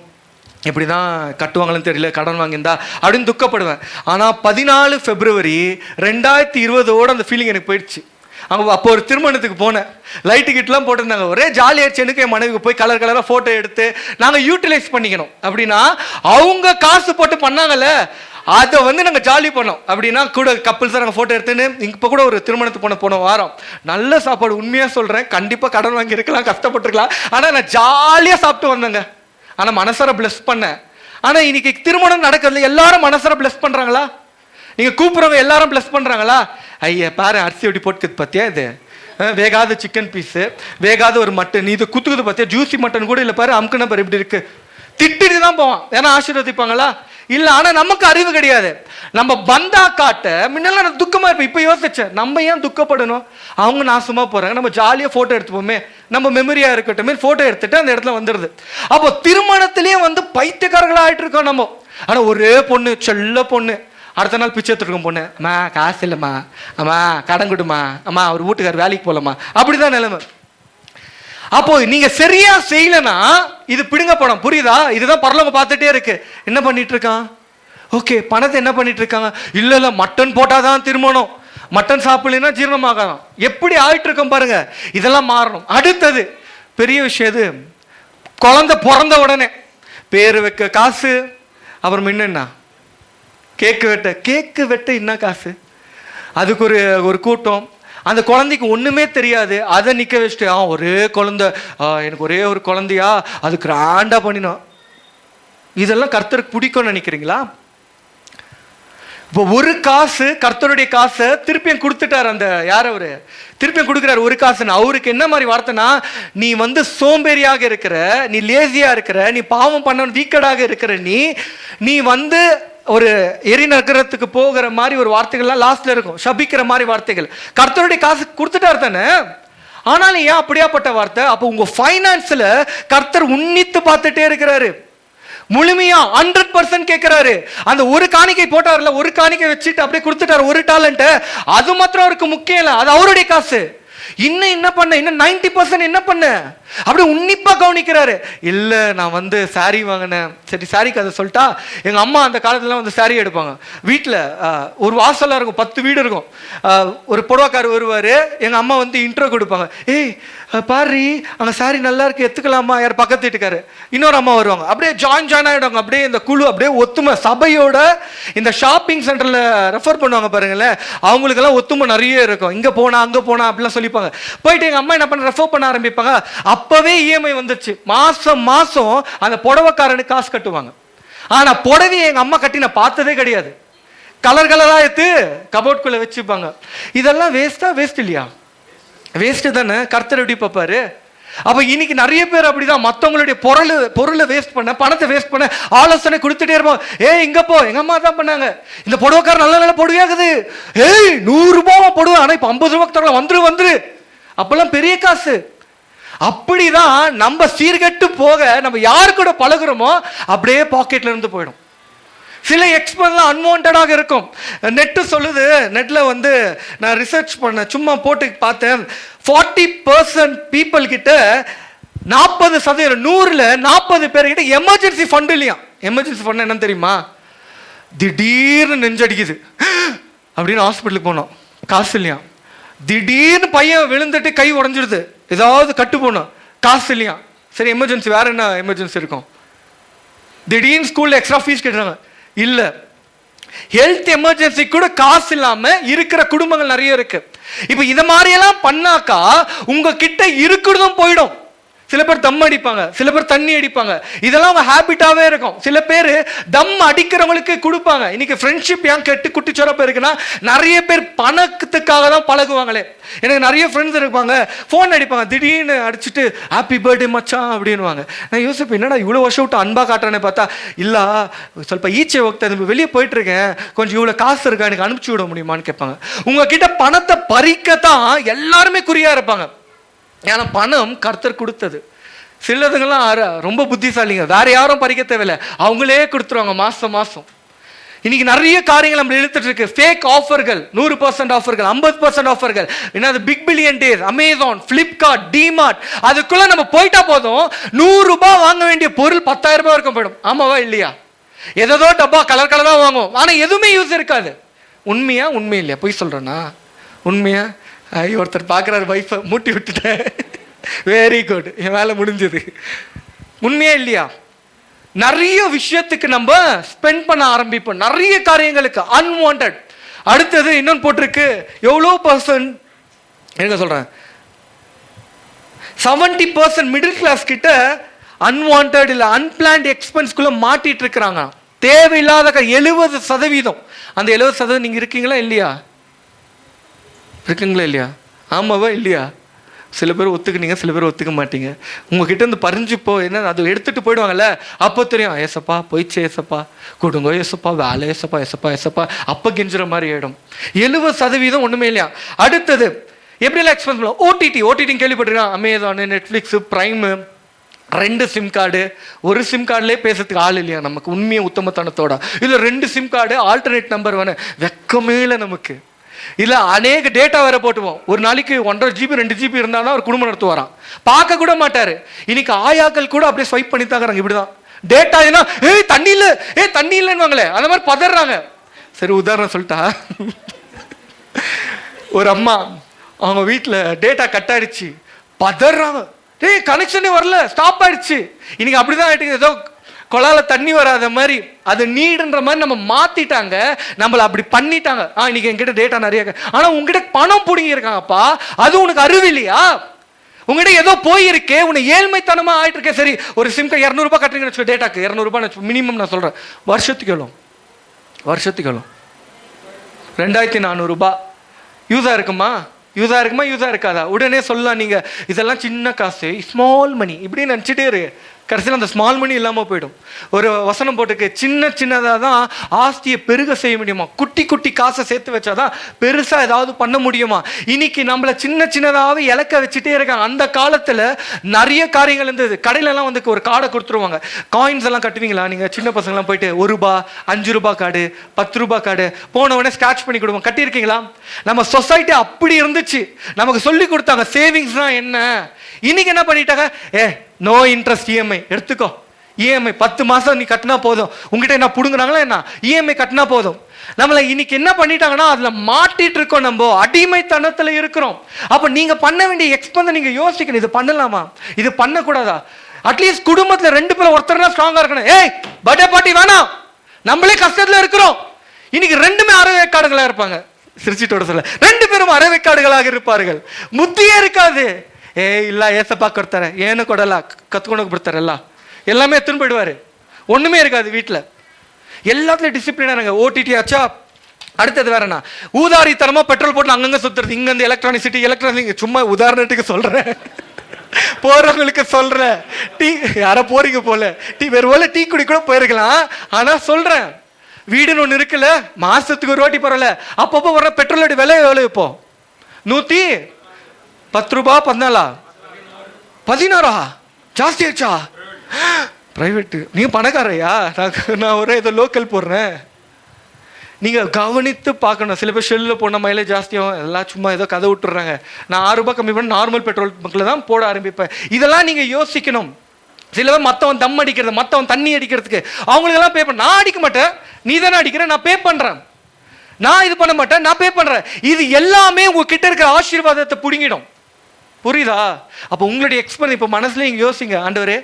எப்படி தான் கட்டுவாங்கன்னு தெரியல, கடன் வாங்கியிருந்தா அப்படின்னு துக்கப்படுவேன். ஆனால் 14 February 2020 அந்த ஃபீலிங் எனக்கு போயிடுச்சு. அங்கே அப்போ ஒரு திருமணத்துக்கு போனேன், லைட்டு கிட்டலாம் போட்டிருந்தாங்க, ஒரே ஜாலியாகிடுச்சு. எனக்கு என் மனைவிக்கு போய் கலர் கலராக ஃபோட்டோ எடுத்து நாங்கள் யூட்டிலைஸ் பண்ணிக்கணும். அப்படின்னா அவங்க காசு போட்டு பண்ணாங்கல்ல, அதை வந்து நாங்கள் ஜாலி பண்ணோம். அப்படின்னா கூட கப்பிள்ஸாக நாங்கள் ஃபோட்டோ எடுத்துன்னு இப்போ கூட ஒரு திருமணத்துக்கு போன வாரம் நல்ல சாப்பாடு. உண்மையாக சொல்கிறேன், கண்டிப்பாக கடன் வாங்கியிருக்கலாம், கஷ்டப்பட்டுருக்கலாம், ஆனால் நான் ஜாலியாக சாப்பிட்டு வந்தேங்க. ஆனால் மனசார பிளஸ் பண்ணேன். ஆனால் இன்னைக்கு திருமணம் நடக்கிறதுல எல்லாரும் மனசார பிளஸ் பண்ணுறாங்களா? நீங்கள் கூப்பிட்றவங்க எல்லாரும் பிளஸ் பண்ணுறாங்களா? ஐயா பாரு, அரிசி எப்படி போட்டுக்குது பார்த்தியா, இது வேகாத சிக்கன் பீஸு, வேகாத ஒரு மட்டன், இது குத்துக்குது பார்த்தியா, ஜூசி மட்டன் கூட இல்லை பாரு, அமுக்குன பாரு இப்படி இருக்கு, திட்டிட்டு தான் போவான். ஏன்னா ஆசீர்வதிப்பாங்களா? இல்ல. ஆனா நமக்கு அறிவு கிடையாது. நம்ம பந்தா காட்ட முன்னெல்லாம் நான் துக்கமா இருப்பேன். இப்ப யோசிச்சேன், நம்ம ஏன் துக்கப்படணும்? அவங்க நாசமா போறாங்க, நம்ம ஜாலியா போட்டோ எடுத்துப்போமே, நம்ம மெமரியா இருக்கட்டும், போட்டோ எடுத்துட்டு அந்த இடத்துல வந்துடுது. அப்போ திருமணத்திலேயே வந்து பைத்தியக்காரர்களா ஆயிட்டு இருக்கோம் நம்ம. ஆனா ஒரே பொண்ணு, செல்ல பொண்ணு, அடுத்த நாள் பிச்சை எடுத்துருக்கோம் பொண்ணு, அம்மா காசு இல்லைம்மா, அம்மா கடன் கொடுமா, அம்மா ஒரு வீட்டுக்கார் வேலைக்கு போகலாமா, அப்படிதான் நிலைமை. அப்போ நீங்க சரியா செய்யலனா இது பிடுங்க பணம், புரியுதா? இதுதான் பரலோகம் பார்த்துட்டே இருக்கு. என்ன பண்ணிட்டு இருக்கான்? ஓகே, பணத்தை என்ன பண்ணிட்டு இருக்காங்க? இல்ல இல்ல மட்டன் போட்டாதான் திருமணம், மட்டன் சாப்பிடலன்னா ஜீரணமாகலாம். எப்படி ஆயிட்டு இருக்கோம் பாருங்க. இதெல்லாம் மாறணும். அடுத்தது பெரிய விஷயம், இது குழந்தை பிறந்த உடனே பேரு வைக்க காசு, அப்புறம் என்னன்னா கேக்கு வெட்ட என்ன காசு, அதுக்கு ஒரு கூட்டம். அந்த குழந்தைக்கு ஒண்ணுமே தெரியாது, அதை நிக்க வச்சுட்டு ஒரே குழந்தை, எனக்கு ஒரே ஒரு குழந்தையா, அது கிராண்டா பண்ணினோம். இதெல்லாம் கர்த்தருக்கு பிடிக்கும்னு நினைக்கிறீங்களா? இப்போ ஒரு காசு, கர்த்தருடைய காசை திருப்பியும் கொடுத்துட்டார். அந்த யார் அவரு திருப்பியும் கொடுக்குறாரு ஒரு காசுன்னு. அவருக்கு என்ன மாதிரி வார்த்தைனா, நீ வந்து சோம்பேறியாக இருக்கிற, நீ லேசியா இருக்கிற, நீ பாவம் பண்ண வீக்கடாக இருக்கிற, நீ வந்து ஒரு எரி நகரத்துக்கு போகிற மாதிரி ஒரு வார்த்தைகள்லாம் லாஸ்ட்ல இருக்கும், சபிக்கிற மாதிரி வார்த்தைகள். கர்த்தருடைய காசு கொடுத்துட்டாரு தானே, ஆனாலும் ஏன் அப்படியாப்பட்ட வார்த்தை? அப்போ உங்க ஃபைனான்ஸ்ல கர்த்தர் உன்னித்து பார்த்துட்டே இருக்கிறாரு, முழுமையா 100% கேட்கிறாரு. அந்த ஒரு காணிக்கை போட்டார்ல, ஒரு காணிக்கை வச்சுட்டு அப்படியே கொடுத்துட்டாரு ஒரு டாலண்ட், அது மாத்திரம் அவருக்கு முக்கியம் இல்லை, அது அவருடைய காசு. இன்னும் என்ன பண்ண, இன்னும் 90% என்ன பண்ண, அப்படி உன்னிப்பா கவனிக்கிறாரு. இல்ல நான் வந்து சாரி வாங்கினேன். சரி, சாரிக்கு அதை சொல்லிட்டா, எங்க அம்மா அந்த காலத்துல வந்து சாரி எடுப்பாங்க. வீட்டுல ஒரு வாசலா இருக்கும், 10 வீடு இருக்கும். ஒரு புடவைக்கார் வருவாரு, எங்க அம்மா வந்து இன்ட்ரோ கொடுப்பாங்க, ஏய் பாரு அங்க சாரி நல்லா இருக்கு, எடுத்துக்கலாமா? யார் பக்கத்து வீட்டுக்காரு, இன்னொரு அம்மா வருவாங்க, அப்படியே ஜாயின் ஆயிடுவாங்க. அப்படியே இந்த குழு அப்படியே ஒத்துமை சபையோட இந்த ஷாப்பிங் சென்டர்ல ரெஃபர் பண்ணுவாங்க பாருங்களேன், அவங்களுக்கெல்லாம் ஒத்துமை நிறைய இருக்கும். இங்க போனா அங்க போனா அப்படிலாம் சொல்லிப்பாங்க. போயிட்டு எங்க அம்மா என்ன பண்ண, ரெஃபர் பண்ண ஆரம்பிப்பாங்க. அப்பவே இஎம்ஐ வந்துச்சு. மாசம் மாசம் அந்த புடவைக்காரனுக்கு காசு கட்டுவாங்க. ஆனா புடவையை எங்க அம்மா கட்டி நான் பார்த்ததே கிடையாது. கலர் கலரா எடுத்து கபோர்ட்குள்ள வச்சுப்பாங்க. இதெல்லாம் வேஸ்ட் இல்லையா? வேஸ்ட் தானே. கர்த்தர் எப்படி பார்ப்பாரு? அப்ப இன்னைக்கு நிறைய பேர் அப்படிதான், மற்றவங்களுடைய பொருளை வேஸ்ட் பண்ண, பணத்தை வேஸ்ட் பண்ண ஆலோசனை கொடுத்துட்டே இருப்போம். ஏய் இங்க போ, எங்க அம்மா தான் பண்ணாங்க, இந்த புடவைக்காரர் நல்ல நல்ல புடவையாகுது, ஏய் 100 ரூபாவா போடுவேன், ஆனா இப்ப 50 ரூபாய்க்கு தரலாம், வந்துரு. அப்பெல்லாம் பெரிய காசு. அப்படிதான் நம்ம சீர்கெட்டு போக நம்ம யாரு கூட பழகுறோமோ அப்படியே பாக்கெட்ல இருந்து போயிடும். சில எக்ஸ்பென்ஸ்லாம் அன்வான்டாக இருக்கும். நெட்டு சொல்லுது, நெட்ல வந்து நான் ரிசர்ச் பண்ண சும்மா போட்டு பார்த்தேன், 40% பீப்புள் கிட்ட 40%, 100ல 40 பேர்கிட்ட எமர்ஜென்சி ஃபண்ட் இல்லையா. எமர்ஜென்சி ஃபண்ட் என்னன்னு தெரியுமா? திடீர்னு நெஞ்சடிக்குது அப்படின்னு ஹாஸ்பிட்டலுக்கு போனோம், காசு இல்லையா. திடீர்னு பையன் விழுந்துட்டு கை உடஞ்சிடுது, ஏதாவது கட்டு போனோம், காசு இல்லையா. சரி, எமர்ஜென்சி, வேற என்ன எமர்ஜென்சி இருக்கும்? திடீர்னு ஸ்கூல்ல எக்ஸ்ட்ரா ஃபீஸ் கேட்டாங்க, இல்ல. ஹெல்த் எமர்ஜென்சி கூட காசு இல்லாம இருக்கிற குடும்பங்கள் நிறைய இருக்கு. இப்ப இத மாதிரி எல்லாம் பண்ணாக்கா உங்க கிட்ட இருக்கிறதும் போயிடும். சில பேர் தம் அடிப்பாங்க, சில பேர் தண்ணி அடிப்பாங்க, இதெல்லாம் அவங்க ஹேபிட்டாவே இருக்கும். சில பேர் தம் அடிக்கிறவங்களுக்கு கொடுப்பாங்க. இன்னைக்கு ஃப்ரெண்ட்ஷிப் ஏன் கெட்டு குட்டிச்சோரப்ப இருக்குன்னா, நிறைய பேர் பணத்துக்காக தான் பழகுவாங்களே. எனக்கு நிறைய ஃப்ரெண்ட்ஸ் இருப்பாங்க, ஃபோன் அடிப்பாங்க, திடீர்னு அடிச்சுட்டு ஹாப்பி பர்த்டே மச்சான் அப்படின்னுவாங்க. நான் யோசிப்பேன், என்னடா இவ்வளோ வருஷம் விட்டு அன்பா காட்டுறேன்னு பார்த்தா, இல்ல ಸ್ವಲ್ಪ ஈச்சை வக்த வெளியே போயிட்டு இருக்கேன், கொஞ்சம் இவ்வளோ காசு இருக்கா, எனக்கு அனுப்பிச்சு விட முடியுமான்னு கேட்பாங்க. உங்ககிட்ட பணத்தை பறிக்கத்தான் எல்லாருமே குறியா இருப்பாங்க. ஏன்னா பணம் கர்த்தர் கொடுத்தது. சிலதுங்கெல்லாம் ரொம்ப புத்திசாலிங்க, வேற யாரும் பறிக்க தேவையில்லை, அவங்களே கொடுத்துருவாங்க மாசம் மாசம். இன்னைக்கு நிறைய காரியங்கள் நம்ம இழுத்துட்டு இருக்கு. ஃபேக் ஆஃபர்கள், 100% ஆஃபர்கள், 50% ஆஃபர்கள், என்னது big billion days, Amazon, Flipkart, DMart, அதுக்குள்ள நம்ம போயிட்டா போதும், 100 ரூபாய் வாங்க வேண்டிய பொருள் 10,000 ரூபாய் வரைக்கும் போயிடும். ஆமாவா இல்லையா? ஏதோ டப்பா கலர் கலரா வாங்குவோம், ஆனா எதுவுமே யூஸ் இருக்காது. உண்மையா? உண்மை இல்லையா? பொய் சொல்றேன்னா? உண்மையா? ஒருத்தர் பார்க்குறாரு, வைஃபை மூட்டி விட்டுட்டேன், வெரி குட், என் வேலை முடிஞ்சது. உண்மையா இல்லையா? நிறைய விஷயத்துக்கு நம்ம ஸ்பெண்ட் பண்ண ஆரம்பிப்போம், நிறைய காரியங்களுக்கு அன்வான்ட். அடுத்தது இன்னொன்று போட்டிருக்கு, எவ்வளோ பர்சன்ட் என்ன சொல்றேன், 70% மிடில் கிளாஸ் கிட்ட அன்வான்ட் இல்லை அன்பிளான்ட் எக்ஸ்பென்ஸ்குள்ள மாட்டிட்டு இருக்கிறாங்க. தேவையில்லாத 70%. அந்த 70% நீங்க இருக்கீங்களா இல்லையா? இருக்குங்களா இல்லையா? ஆமாவா இல்லையா? சில பேர் ஒத்துக்குனீங்க, சில பேர் ஒத்துக்க மாட்டீங்க. உங்ககிட்ட இருந்து பறிஞ்சுப்போ என்ன அது எடுத்துட்டு போயிடுவாங்கல்ல, அப்போ தெரியும் ஏசப்பா போயிடுச்சு, ஏசப்பா கொடுங்க, ஏசப்பா வேலை, ஏசப்பா ஏசப்பா ஏசப்பா, அப்போ கெஞ்சுற மாதிரி ஆயிடும். 70% ஒண்ணுமே இல்லையா. அடுத்தது எப்படியெல்லாம் எக்ஸ்பென்ஸ் பண்ணலாம்? ஓடிடி கேள்விப்பட்டிருக்கான். Amazon, Netflix, Prime, 2 SIM card. ஒரு சிம் கார்டுலேயே பேசுறதுக்கு ஆள் இல்லையா நமக்கு, உண்மையை உத்தமத்தனத்தோட. இல்லை 2 சிம் கார்டு, ஆல்டர்னேட் நம்பர் வேணும், வெக்கமே இல்லை நமக்கு. இல்லை அநேக டேட்டா வேற போட்டுவோம். ஒரு நாளைக்கு 1.5 GB 2 GB இருந்தால் தான் ஒரு குடும்பம் நடத்துவாராம். பார்க்க கூட மாட்டாரு. இன்னைக்கு ஆயாக்கள் கூட அப்படியே ஸ்வைப் பண்ணி தாக்குறாங்க. இப்படிதான் டேட்டா ஏன்னா தண்ணி இல்லை, தண்ணி இல்லைன்னு அந்த மாதிரி பதறாங்க. சரி உதாரணம் சொல்லிட்டா, ஒரு அம்மா அவங்க வீட்டில் டேட்டா கட் ஆயிடுச்சு, பதறாங்க. கனெக்ஷனே வரல, ஸ்டாப் ஆயிடுச்சு. இன்னைக்கு அப்படிதான் ஆயிட்டு, ஏதோ கொலால தண்ணி வராத மாதிரி அது நீடுன்ற மாதிரி நம்ம மாத்திட்டாங்க, நம்மள அப்படி பண்ணிட்டாங்க. இன்னைக்கு என்கிட்ட டேட்டா நிறைய, ஆனா உங்ககிட்ட பணம் பிடிங்கி இருக்காங்கப்பா, அது உனக்கு அறிவு இல்லையா? உங்ககிட்ட ஏதோ போயிருக்கே, உன்னை ஏழ்மைத்தனமா ஆயிட்டு இருக்கே. சரி ஒரு சிம் கார்டு 200 ரூபாய் கட்டுறீங்கன்னு வச்சுக்கோ, டேட்டாக்கு 200 ரூபாய் மினிமம். நான் சொல்றேன் வருஷத்துக்கு எவ்வளோ? 2400 ரூபாய். யூஸா இருக்குமா? யூஸா இருக்காதா? உடனே சொல்லலாம் நீங்க இதெல்லாம் சின்ன காசு, ஸ்மால் மணி இப்படின்னு நினச்சிட்டே இரு. கடைசியில் அந்த ஸ்மால் மணி இல்லாமல் போயிடும். ஒரு வசனம் போட்டுக்கு, சின்னதாக தான் ஆஸ்தியை பெருக செய்ய முடியுமா, குட்டி குட்டி காசை சேர்த்து வச்சாதான் பெருசாக ஏதாவது பண்ண முடியுமா. இன்னைக்கு நம்மளை சின்னதாகவே இலக்க வச்சுட்டே இருக்காங்க. அந்த காலத்தில் நிறைய காரியங்கள் இருந்தது. கடையிலலாம் வந்து ஒரு கார்டை கொடுத்துருவாங்க. காயின்ஸ் எல்லாம் கட்டுவீங்களா நீங்கள்? சின்ன பசங்களாம் போயிட்டு 1 ரூபா, 5 ரூபாய் கார்டு, 10 ரூபாய் கார்டு போன உடனே ஸ்க்ராட்ச் பண்ணி கொடுவோம். கட்டியிருக்கீங்களா? நம்ம சொசைட்டி அப்படி இருந்துச்சு. நமக்கு சொல்லி கொடுத்தாங்க சேவிங்ஸ்னா என்ன. இன்னைக்கு என்ன பண்ணிட்டாங்க, நோ இன்ட்ரெஸ்ட் இஎம்ஐ எடுத்துக்கோ. இஎம்ஐ 10 மாசம் நீ கட்டினா போதும். உங்ககிட்ட என்ன புடுங்குறாங்களா என்ன? இஎம்ஐ கட்டினா போதும். நம்மளை இன்னைக்கு என்ன பண்ணிட்டாங்கன்னா அதுல மாட்டிட்டு இருக்கோம், நம்ம அடிமைத்தனத்துல இருக்கிறோம். அப்ப நீங்க பண்ண வேண்டிய எக்ஸ்பென்ஸ் நீங்க யோசிக்கணும், இது பண்ணலாமா, இது பண்ணக்கூடாதா? அட்லீஸ்ட் குடும்பத்துல 2 பேர் ஒருத்தர் ஸ்ட்ராங்கா இருக்கணும். பர்த்டே பார்ட்டி வேணாம், நம்மளே கஷ்டத்துல இருக்கிறோம். இன்னைக்கு 2மே அறவேக்காடுகளா இருப்பாங்க. சிரிச்சிட்டோட சொல்ல, 2 பேரும் அறவேக்காடுகளாக இருப்பார்கள். புத்தியே இருக்காது. ಇಲ್ಲ ಏಸಪ್ಪ ಕೊಡ್ತಾರೆ, ಏನು ಕೊಡಲ್ಲ, ಕತ್ಕೊಂಡು ಹೋಗ್ಬಿಡ್ತಾರಲ್ಲ, எல்லாமே எடுத்துன்னு போயிடுவாரு. ஒண்ணுமே இருக்காது வீட்டில். எல்லாத்துலயும் டிசிப்ளினா இருங்க. ஓடிடி ஆச்சா, அடுத்தது வேறண்ணா ஊதாரித்தனமா பெட்ரோல் போட்டு அங்கங்க சுத்துறது. இங்க இருந்து எலக்ட்ரானிக் சும்மா உதாரணத்துக்கு சொல்றேன், போறவங்களுக்கு சொல்றேன். டீ யாரோ போறீங்க போல, டீ வேறு போல டீ குடி கூட போயிருக்கலாம். ஆனா சொல்றேன், வீடுன்னு ஒண்ணு இருக்குல்ல, மாசத்துக்கு ஒரு வாட்டி பரவாயில்ல, அப்பப்போ வர பெட்ரோலோட விலை எவ்வளவு? இப்போ 110 ரூபாய், 14 ஜாஸ்தி ஆச்சா? பிரைவேட்டு. நீங்க பணக்காரையா? நான் ஒரே ஏதோ லோக்கல் போடுறேன். நீங்க கவனித்து பார்க்கணும். சில பேர் ஷெல்லில் போன மைலேஜ் ஜாஸ்தியாகும், எல்லாம் சும்மா ஏதோ கதை விட்டுறாங்க. நான் 6 ரூபாய் கம்மி பண்ணி நார்மல் பெட்ரோல் பங்க்ல தான் போட ஆரம்பிப்பேன். இதெல்லாம் நீங்க யோசிக்கணும். சில பேர் மற்றவன் தம் அடிக்கிறது, மற்றவன் தண்ணி அடிக்கிறதுக்கு அவங்களுக்கெல்லாம் பே பண்ண. நான் அடிக்க மாட்டேன், நீ தானே அடிக்கிற, நான் பே பண்றேன். நான் இது பண்ண மாட்டேன், நான் பே பண்றேன். இது எல்லாமே உங்ககிட்ட இருக்கிற ஆசீர்வாதத்தை புடுங்கிடும். புரியுதா? அப்போ உங்களுடைய எக்ஸ்பென்ஸ் இப்போ மனசுல நீங்க யோசிங்க, ஆண்டவரே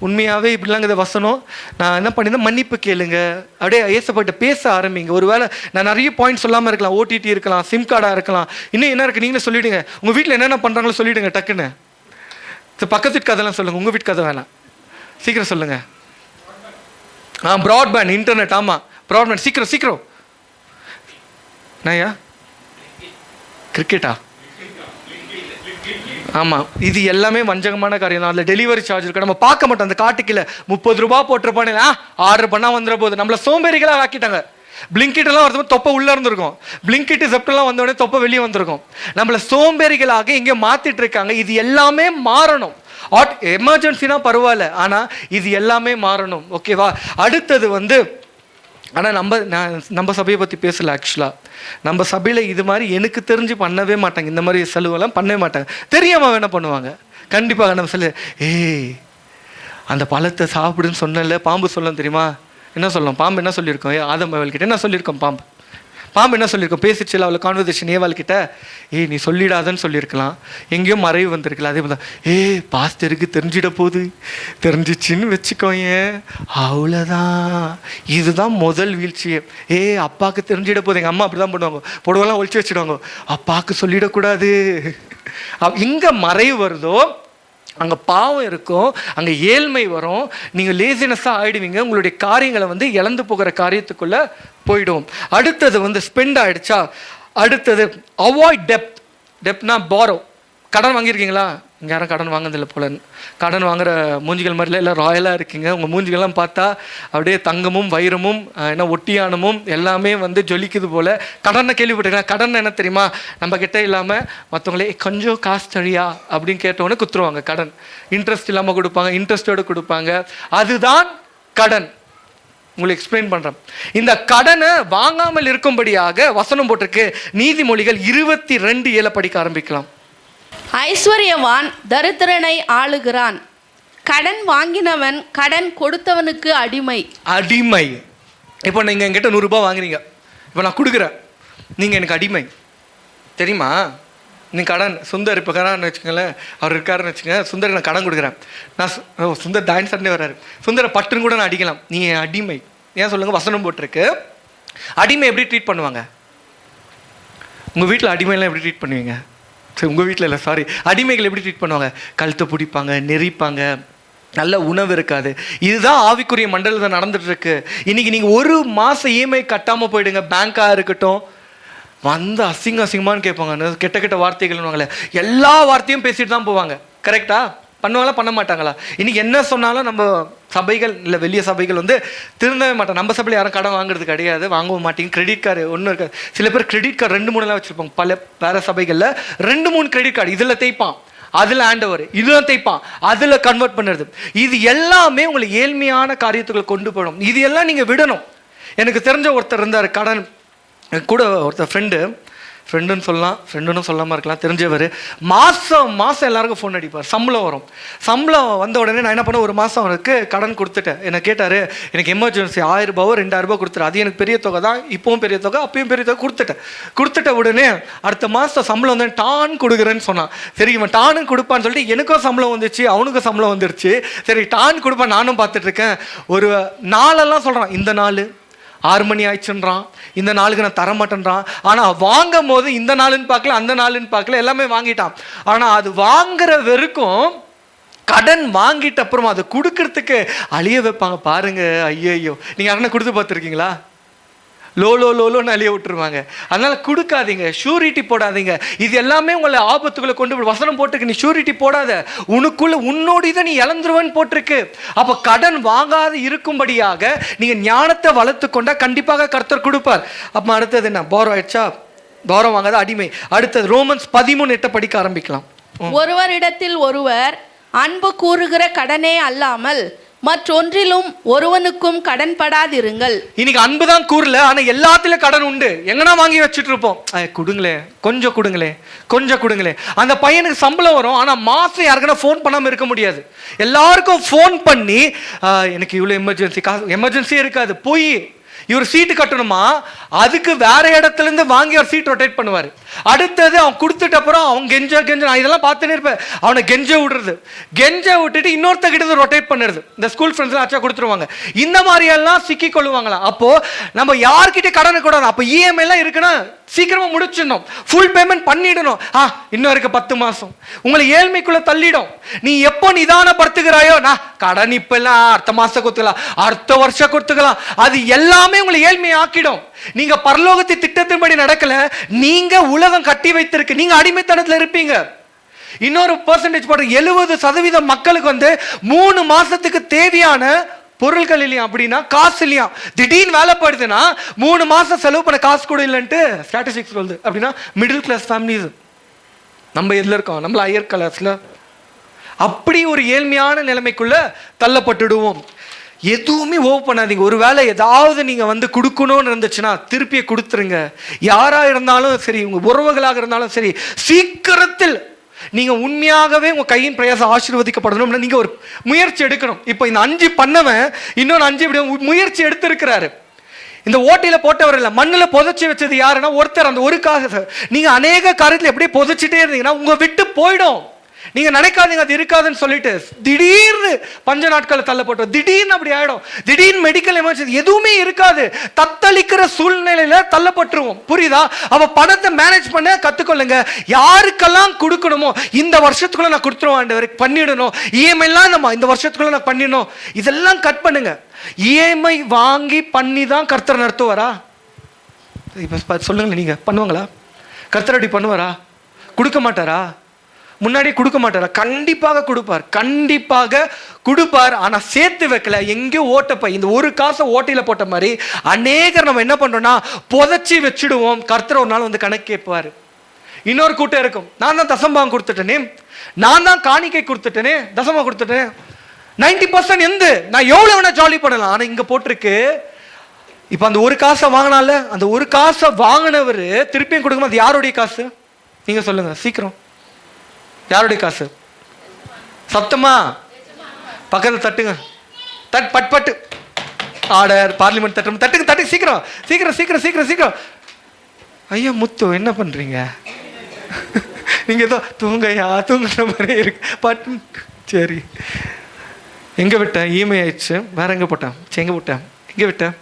உண்மையாவே இப்படிலாங்க வசனம், நான் என்ன பண்ணியிருந்தேன், மன்னிப்பு கேளுங்க, அப்படியே ஏசப்பட்ட பேச ஆரம்பிங்க. ஒருவேளை நான் நிறைய பாயிண்ட் சொல்லாமல் இருக்கலாம், ஓடிடி இருக்கலாம், சிம் கார்டாக இருக்கலாம், இன்னும் என்ன இருக்கு நீங்களே சொல்லிடுங்க. உங்க வீட்டில் என்னென்ன பண்றாங்களோ சொல்லிடுங்க டக்குன்னு. பக்கத்து வீட்டு கதைலாம் சொல்லுங்க, உங்க வீட்டு கதை வேணாம், சீக்கிரம் சொல்லுங்க. Broadband, internet. ஆமா ப்ராட்பேண்ட், சீக்கிரம். நையா கிரிக்கெட்டா? ஆமாம், இது எல்லாமே வஞ்சகமான காரியம் தான். அதில் டெலிவரி சார்ஜ் இருக்கு, நம்ம பார்க்க மாட்டோம். அந்த காட்டுக்கில் 30 ரூபாய் போட்டிருப்பானே, ஆர்டர் பண்ணால் வந்துட போகுது. நம்மளை சோம்பேறிகளாக ஆக்கிட்டாங்க. பிளிங்கிட் எல்லாம் வருது, தொப்பை உள்ள இருந்திருக்கும். பிளிங்கிட் ஜெப்டெல்லாம் வந்தோடனே தொப்பை வெளியே வந்திருக்கும். நம்மளை சோம்பேறிகளாக இங்கே மாத்திட்டு இருக்காங்க. இது எல்லாமே மாறணும். எமர்ஜென்சினா பரவாயில்ல, ஆனால் இது எல்லாமே மாறணும். ஓகேவா? அடுத்தது ஆனால் நம்ம சபையை பற்றி பேசல. ஆக்சுவலாக நம்ம சபையில் இது மாதிரி எனக்கு தெரிஞ்சு பண்ணவே மாட்டாங்க. இந்த மாதிரி செலவெல்லாம் பண்ணவே மாட்டாங்க. தெரியாமல் என்ன பண்ணுவாங்க? கண்டிப்பாக நம்ம அந்த பழத்தை சாப்பிடுன்னு சொன்னல, பாம்பு சொல்லணும் தெரியுமா? என்ன சொல்லணும்? பாம்பு என்ன சொல்லியிருக்கோம்? ஆதம் அவள்கிட்ட என்ன சொல்லியிருக்கோம்? பாம்பு என்ன சொல்லியிருக்கோம்? பேசிச்சுல அவளை கான்வர்சேஷன் ஏவாள்கிட்ட, நீ சொல்லிடாதன்னு சொல்லியிருக்கலாம், எங்கேயோ மறைவு வந்திருக்கலாம். அதே மாதிரி பாஸ்டருக்கு தெரிஞ்சிட போகுது, தெரிஞ்சிச்சின்னு வச்சுக்கோங்க, அவ்வளோதான். இதுதான் முதல் வீழ்ச்சியே. அப்பாவுக்கு தெரிஞ்சிட போகுது. எங்கள் அம்மா அப்படி தான் பண்ணுவாங்க, பொடவெல்லாம் ஒழிச்சு வச்சுடுவாங்க, அப்பாவுக்கு சொல்லிடக்கூடாது. எங்கே மறைவு வருதோ அங்கே பாவம் இருக்கும், அங்கே ஏழ்மை வரும், நீங்கள் லேசினஸாக ஆகிடுவீங்க, உங்களுடைய காரியங்களை இழந்து போகிற காரியத்துக்குள்ளே போயிடும். அடுத்தது ஸ்பெண்ட் ஆகிடுச்சா, அடுத்தது அவாய்ட் டெப்த்னா பாரோ, கடன் வாங்கியிருக்கீங்களா? இங்கே யாரும் கடன் வாங்கினதில்லை போல. கடன் வாங்குற மூஞ்சிகள் மாதிரிலாம் எல்லாம் ராயலாக இருக்கீங்க. உங்கள் மூஞ்சிகள்லாம் பார்த்தா அப்படியே தங்கமும் வைரமும் என்ன ஒட்டியானமும் எல்லாமே வந்து ஜொலிக்குது போல். கடனை கேள்விப்பட்டிருக்கேன். கடன் என்ன தெரியுமா? நம்ம கிட்டே இல்லாமல் மற்றவங்களே கொஞ்சம் காசு தழியா அப்படின்னு கேட்டவொடனே குத்துருவாங்க. கடன் இன்ட்ரெஸ்ட் இல்லாமல் கொடுப்பாங்க, இன்ட்ரெஸ்டோடு கொடுப்பாங்க. அதுதான் கடன். உங்களுக்கு எக்ஸ்பிளைன் பண்ணுறேன். இந்த கடனை வாங்காமல் இருக்கும்படியாக வசனம் போட்டிருக்கு. நீதிமொழிகள் 22:7 படிக்க ஆரம்பிக்கலாம். ஐஸ்வர்யவான் தரித்திரனை ஆளுகிறான், கடன் வாங்கினவன் கடன் கொடுத்தவனுக்கு அடிமை. அடிமை. இப்போ நீங்கள் என்கிட்ட 100 ரூபாய் வாங்குறீங்க, இப்போ நான் கொடுக்குறேன், நீங்கள் எனக்கு அடிமை தெரியுமா? நீங்கள் கடன் சுந்தர் இப்போ கரான்னு வச்சுக்கோங்களேன், அவர் இருக்காருன்னு வச்சுக்கோங்க. சுந்தர் நான் கடன் கொடுக்குறேன், நான் சுந்தர் டான்ஸ் சண்டே வர்றாரு, சுந்தரை பட்டுன்னு கூட நான் அடிக்கலாம், நீ என் அடிமை. ஏன் சொல்லுங்கள்? வசனம் போட்டிருக்கு. அடிமை எப்படி ட்ரீட் பண்ணுவாங்க? உங்கள் வீட்டில் அடிமையெல்லாம் எப்படி ட்ரீட் பண்ணுவீங்க? சரி, உங்கள் வீட்டில் இல்லை, சாரி, அடிமைகள் எப்படி ட்ரீட் பண்ணுவாங்க? கழுத்தை பிடிப்பாங்க, நெரிப்பாங்க, நல்ல உணவு இருக்காது. இதுதான் ஆவிக்குரிய மண்டலத்தில் நடந்துட்டு இருக்கு. இன்னைக்கு நீங்கள் 1 மாதம் இஎம்ஐ கட்டாமல் போயிடுங்க, பேங்காக இருக்கட்டும், வந்து அசிங்கமானு கேட்பாங்க, கெட்ட கெட்ட வார்த்தைகள்வாங்களே, எல்லா வார்த்தையும் பேசிட்டு தான் போவாங்க. கரெக்டா? பண்ணுவாங்களா பண்ண மாட்டாங்களா? இன்னைக்கு என்ன சொன்னாலும் நம்ம சபைகள் இல்லை வெளிய சபைகள் வந்து திருந்தவே மாட்டாங்க. நம்ம சபையில் யாரும் கடன் வாங்குறது கிடையாது, வாங்கவும் மாட்டீங்க. கிரெடிட் கார்டு ஒன்றும் இருக்காது. சில பேர் கிரெடிட் கார்டு 2-3 வச்சுருப்பாங்க. பல வேறு சபைகளில் 2-3 கிரெடிட் கார்டு, இதில் தேய்ப்பான், அதில் ஹேண்டோவர், இதில் தேய்ப்பான், அதில் கன்வெர்ட் பண்ணுறது. இது எல்லாமே உங்களை ஏழ்மையான காரியத்துக்களை கொண்டு போகணும். இது எல்லாம் நீங்கள் விடணும். எனக்கு தெரிஞ்ச ஒருத்தர் இருந்தார், கடன் கூட ஒருத்தர் ஃப்ரெண்டுன்னு சொல்லலாம், ஃப்ரெண்டுன்னு சொல்லாமல் இருக்கலாம், தெரிஞ்சவர். மாதம் எல்லாருக்கும் ஃபோன் அடிப்பார். சம்பளம் வரும். சம்பளம் வந்த உடனே நான் என்ன பண்ணேன், 1 மாதம் அவருக்கு கடன் கொடுத்துட்டேன். என்னை கேட்டார், எனக்கு எமர்ஜென்சி 1000 ரூபாவோ 2000 ரூபாய் கொடுத்துரு. அது எனக்கு பெரிய தொகை தான், இப்போவும் பெரிய தொகை, அப்பயும் பெரிய தொகை கொடுத்துட்ட உடனே அடுத்த மாதம் சம்பளம் வந்து டான் கொடுக்குறேன்னு சொன்னான். சரி, இவன் டானு கொடுப்பான்னு சொல்லிட்டு எனக்கும் சம்பளம் வந்துச்சு, அவனுக்கும் சம்பளம் வந்துருச்சு. சரி, டான் கொடுப்பான், நானும் பார்த்துட்ருக்கேன். ஒரு நாளெல்லாம் சொல்கிறான், இந்த நாள் 6 மணி ஆயிடுச்சுன்றான், இந்த நாளுக்கு நான் தரமாட்டேன்றான். ஆனால் வாங்கும் போது இந்த நாளுன்னு பார்க்கல, அந்த நாளுன்னு பார்க்கல, எல்லாமே வாங்கிட்டான். ஆனால் அது வாங்குற வரைக்கும் கடன் வாங்கிட்ட அப்புறமா அதை கொடுக்கறதுக்கு அழிய வைப்பாங்க பாருங்க. ஐயோ, நீங்கள் யாருன்னா கொடுத்து பார்த்துருக்கீங்களா? லோன்னு அழிய விட்டுருவாங்க. அதனால கொடுக்காதீங்க, ஷூரிட்டி போடாதீங்க. இது எல்லாமே உங்களை ஆபத்துக்குள்ள கொண்டு போய் வசனம் போட்டிருக்கு. நீ ஷூரிட்டி போடாத, உனக்குள்ள உன்னோடு இதை நீ இழந்துருவன்னு போட்டிருக்கு. அப்போ கடன் வாங்காது இருக்கும்படியாக நீங்க ஞானத்தை வளர்த்து கொண்டா கண்டிப்பாக கர்த்தர் கொடுப்பார். அப்போ அடுத்தது என்ன? போரம் ஆயிடுச்சா? போரம் வாங்காத அடிமை. அடுத்தது ரோமன்ஸ் 13:8 படிக்க ஆரம்பிக்கலாம். ஒருவரிடத்தில் ஒருவர் அன்பு கூறுகிற கடனே அல்லாமல் மற்றொன்றிலும் ஒருவனுக்கும் கடன் படாதிருங்கள். இன்னைக்கு அன்பு தான் கூறல, ஆனா எல்லாத்திலும் கடன் உண்டு. எங்கன்னா வாங்கி வச்சுட்டு இருப்போம், கொஞ்சம் கொடுங்களே. அந்த பையனுக்கு சம்பளம் வரும், ஆனா மாசம் யாருக்குன்னா ஃபோன் பண்ணாம இருக்க முடியாது. எல்லாருக்கும் ஃபோன் பண்ணி எனக்கு இவ்வளவு எமர்ஜென்சியே இருக்காது, போய் இவர் சீட்டு கட்டணுமா, அதுக்கு வேற இடத்துல இருந்து வாங்கி அவர் சீட் ரொட்டேட் பண்ணுவார். அடுத்தது அவன் கொடுத்துட்ட அப்புறம் அவன் கெஞ்ச நான் இதெல்லாம் பார்த்துன்னு இருப்பேன். அவனை கெஞ்ச விட்டுட்டு இன்னொருத்த கிட்ட ரொட்டேட் பண்ணுறது. இந்த ஸ்கூல் ஃப்ரெண்ட்ஸ்லாம் ஆச்சா கொடுத்துருவாங்க. இந்த மாதிரியெல்லாம் சிக்கி கொள்ளுவாங்களாம். அப்போ நம்ம யார்கிட்ட கடனை கூடாது. அப்போ இஎம்ஐ எல்லாம் இருக்குன்னா சீக்கிரமா முடிச்சிடணும், ஃபுல் பேமெண்ட் பண்ணிடணும். இன்னும் இருக்க 10 மாசம் உங்களை ஏழ்மைக்குள்ள தள்ளிடும். நீ எப்போ நிதானப்படுத்துகிறாயோ, நான் கடன் இப்ப எல்லாம் அடுத்த மாசம் கொடுத்துக்கலாம், அடுத்த வருஷம் கொடுத்துக்கலாம், அது எல்லாமே உங்களை ஏழ்மை ஆக்கிடும். நீங்க பரலோகத்தை திட்டத்தின்படி நடக்கல, நீங்க உலகம் கட்டி வைத்திருக்கு, நீங்க அடிமைத்தனத்துல இருப்பீங்க. இன்னொரு பெர்சன்டேஜ் போட்டு 70% மக்களுக்கு வந்து 3 மாசத்துக்கு தேவையான பொருட்கள் இல்லையா, அப்படின்னா காசு இல்லையா. திடீர்னு வேலை போயிடுதுன்னா 3 மாசம் செலவு பண்ண காசு கூட இல்லைன்ட்டு ஸ்டாட்டிஸ்டிக்ஸ் சொல்லுது. அப்படின்னா மிடில் கிளாஸ் ஃபேமிலிஸ் நம்ம எதில் இருக்கோம், நம்மள ஹையர் கிளாஸ்ல. அப்படி ஒரு ஏழ்மையான நிலைமைக்குள்ள தள்ளப்பட்டுடுவோம். எதுவுமே ஓவ் பண்ணாதீங்க. ஒரு வேளை ஏதாவது நீங்க வந்து கொடுக்கணும்னு இருந்துச்சுன்னா திருப்பியை கொடுத்துருங்க. யாரா இருந்தாலும் சரி, உங்க உறவுகளாக இருந்தாலும் சரி, சீக்கிரத்தில் நீங்க உண்மையாகவே உங்க கையின் பிரயாசம் ஆசீர்வதிக்கப்படணும்னா நீங்க ஒரு முயற்சி எடுக்கணும். இப்போ இந்த 5 பண்ணவன் இன்னொரு 5 இப்படி முயற்சி எடுத்திருக்கிறாரு. இந்த ஓட்டையில போட்டவர் இல்லை, மண்ணுல புதைச்சி வச்சது யாருன்னா ஒருத்தர். அந்த ஒரு காசு நீங்க அநேக காரியத்தில் எப்படியே புதைச்சிட்டே இருந்தீங்கன்னா உங்க விட்டு போயிடும். நீங்க நினைக்காதீங்க அது இருக்காதுன்னு சொல்லிட்டு திடீர்னு பஞ்ச நாட்கள் தள்ளப்பட்டோம், திடீர்னு அப்படி ஆயிடும். திடீர்னு மெடிக்கல் எமர்ஜென்சி எதுவுமே இருக்காது, தத்தளிக்கிற சூழ்நிலையில தள்ளப்பட்டுருவோம். புரியுதா? அவ பணத்தை மேனேஜ் பண்ண கத்துக்கொள்ளுங்க. யாருக்கெல்லாம் கொடுக்கணுமோ இந்த வருஷத்துக்குள்ள நான் கொடுத்துருவேன், பண்ணிடணும். இஎம்ஐ எல்லாம் நம்ம இந்த வருஷத்துக்குள்ள நான் பண்ணிடணும், இதெல்லாம் கட் பண்ணுங்க. இஎம்ஐ வாங்கி பண்ணி தான் கர்த்தர் நடத்துவாரா? இப்ப சொல்லுங்க, நீங்க பண்ணுவாங்களா? கர்த்தர் அப்படி பண்ணுவாரா? கொடுக்க மாட்டாரா? முன்னாடி கொடுக்க மாட்டாரா? கண்டிப்பாக கொடுப்பார், கண்டிப்பாக கொடுப்பார். ஆனா சேர்த்து வைக்கல, எங்கேயோ ஓட்டப்பை, இந்த ஒரு காசை ஓட்டையில போட்ட மாதிரி அநேகர் நம்ம என்ன பண்றோம்னா புதைச்சி வச்சுடுவோம். கர்த்தர் ஒரு நாள் வந்து கணக்கு கேட்பாரு. இன்னொரு கூட்டம் இருக்கும், நான் தான் தசம்பாகம் கொடுத்துட்டேனே, நான் தான் காணிக்கை கொடுத்துட்டேனே, தசமா கொடுத்துட்டேன், 90% எந்த நான் எவ்வளவு வேணா ஜாலி பண்ணலாம். ஆனா இங்க போட்டிருக்கு, இப்ப அந்த ஒரு காசை வாங்கினால, அந்த ஒரு காசை வாங்கினவர் திருப்பியும் கொடுக்கும்போது அது யாருடைய காசு? நீங்க சொல்லுங்க சீக்கிரம், யாருடைய காசு? சத்தமா பக்கத்துல தட்டுங்க, பட் பட்டு ஆர்டர் பார்லிமெண்ட் தட்டு, தட்டுங்க தட்டுங்க, சீக்கிரம் சீக்கிரம் சீக்கிரம் சீக்கிரம் சீக்கிரம். ஐயா முத்து என்ன பண்றீங்க? நீங்க ஏதோ தூங்கையா தூங்குற மாதிரி இருக்கு. பட்டு சரி, எங்க விட்டேன்? இஎம்ஐ ஆயிடுச்சு. வேற எங்க போட்டேன்? எங்க விட்டேன்? எங்க விட்டேன்?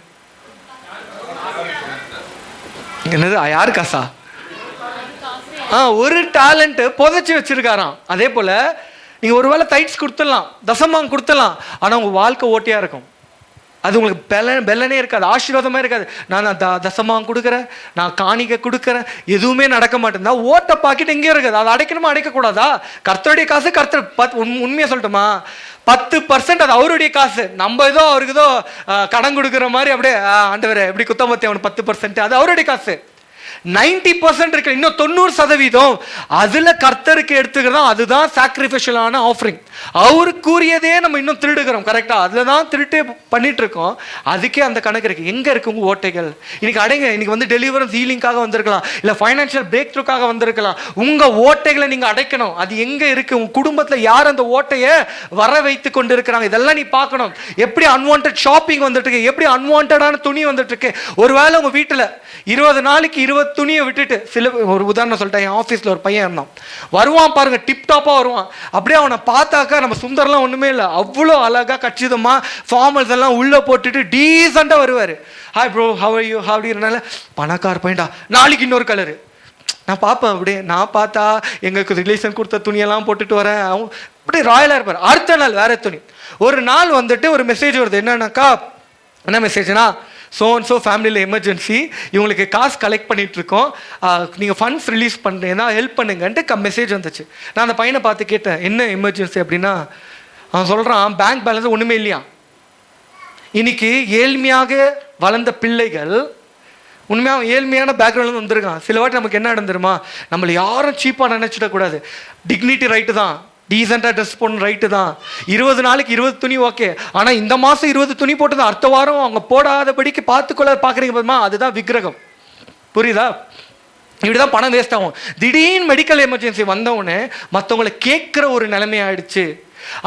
என்னது யாரு காசா? ஒரு டேலண்ட் புதைச்சி வச்சிருக்காராம். அதே போல நீங்க ஒருவேளை டைட்ஸ் கொடுத்துடலாம், தசமாங்க கொடுத்துடலாம், ஆனா உங்க வாழ்க்கை ஓட்டியா இருக்கும். அது உங்களுக்கு பெலனே இருக்காது, ஆசீர்வாதமே இருக்காது. நான் தசமாங்க கொடுக்குறேன், நான் காணிக்கை கொடுக்குறேன், எதுவுமே நடக்க மாட்டேன். ஓட்ட பாக்கெட் எங்கேயும் இருக்குது, அதை அடைக்கணுமா அடைக்கக்கூடாதா? கர்த்தருடைய காசு கர்த்தர். உண்மையாக சொல்லட்டுமா, 10% அது அவருடைய காசு. நம்ம ஏதோ அவருக்கு ஏதோ கடன் கொடுக்குற மாதிரி அப்படியே ஆண்டவரே எப்படி குத்தமத்தி அவனுக்கு 10%, அது அவருடைய காசு. 90% இருக்கு, இன்னும் 90% அதுல கர்த்தருக்கு எடுத்துக்கிறோம். அதுதான் சாக்ரிஃபிஷியலான ஆஃபரிங். அவருக்குரியதே நம்ம இன்னும் திருடுகிறோம். கரெக்டா? அதுல தான் திருட்டு பண்ணிட்டு இருக்கோம். அதுக்கே அந்த கணக்கு இருக்கு. எங்க இருக்கு உங்க ஓட்டைகள்? இன்னைக்கு அடைங்க. இன்னைக்கு வந்து டெலிவரன்ஸ் ஹீலிங்காக வந்திருக்கலாம், இல்ல ஃபைனான்சியல் பிரேக் த்ரூக்காக வந்திருக்கலாம். உங்க ஓட்டைகளை நீங்க அடைக்கணும். அது எங்க இருக்கு? உங்க குடும்பத்துல யார் அந்த ஓட்டையை வர வைத்து கொண்டு இருக்கிறாங்க? இதெல்லாம் நீ பார்க்கணும். எப்படி அன்வான்ட் ஷாப்பிங் வந்துட்டு இருக்கு, எப்படி அன்வான்டான துணி வந்துட்டு இருக்கு. ஒருவேளை உங்க வீட்டுல 20 நாளைக்கு 20 துணியை விட்டுட்டு, சில ஒரு உதாரணம் சொல்லிட்டேன், என் ஆஃபீஸில் ஒரு பையன் இருந்தான், வருவான் பாருங்க, டிப்டாப்பாக வருவான். அப்படியே அவனை பார்த்தாக்கா நம்ம சுந்தர்லாம் ஒன்றுமே இல்லை, அவ்வளோ அழகாக கச்சிதமாக ஃபார்மல்ஸ் எல்லாம் உள்ளே போட்டுட்டு டீசெண்டாக வருவார். Hi bro, how are you, அப்படின்றனால பணக்கார பையன்டா. நாளைக்கு இன்னொரு கலரு நான் பார்ப்பேன். அப்படியே நான் பார்த்தா எங்களுக்கு ரிலேஷன் கொடுத்த துணியெல்லாம் போட்டுட்டு வரேன், அவன் அப்படியே ராயலாக இருப்பார். அடுத்த நாள் வேற துணி. ஒரு நாள் வந்துட்டு ஒரு மெசேஜ் வருது. என்னன்னாக்கா, என்ன மெசேஜ்னா, ஸோ ஃபேமிலியில் எமர்ஜென்சி, இவங்களுக்கு காசு கலெக்ட் பண்ணிட்டு இருக்கோம், நீங்கள் ஃபண்ட்ஸ் ரிலீஸ் பண்ணுறீங்கன்னா ஹெல்ப் பண்ணுங்கன்ட்டு மெசேஜ் வந்துச்சு. நான் அந்த பையனை பார்த்து கேட்டேன், என்ன எமர்ஜென்சி அப்படின்னா, அவன் சொல்கிறான் பேங்க் பேலன்ஸ் ஒன்றுமே இல்லையா. இன்னைக்கு ஏழ்மையாக வளர்ந்த பிள்ளைகள் உண்மையாக ஏழ்மையான பேக்ரவுண்ட்லேருந்து வந்திருக்கான். சில வாட்டி நமக்கு என்ன நடந்துருமா, நம்மளை யாரும் சீப்பாக நினச்சிடக்கூடாது. டிக்னிட்டி ரைட்டு தான், டீசெண்டாக ட்ரெஸ் போடணும் ரைட்டு தான். 20 நாளைக்கு 20 துணி ஓகே, ஆனால் இந்த மாதம் 20 துணி போட்டு தான் அடுத்த வாரம் அவங்க போடாதபடிக்கு பார்த்துக்கொள்ள பார்க்குறீங்க பாருமா, அதுதான் விக்கிரகம். புரியுதா? இப்படிதான் பணம் வேஸ்ட் ஆகும். திடீர்னு மெடிக்கல் எமர்ஜென்சி வந்தவுடனே மற்றவங்களை கேட்குற ஒரு நிலைமை ஆயிடுச்சு.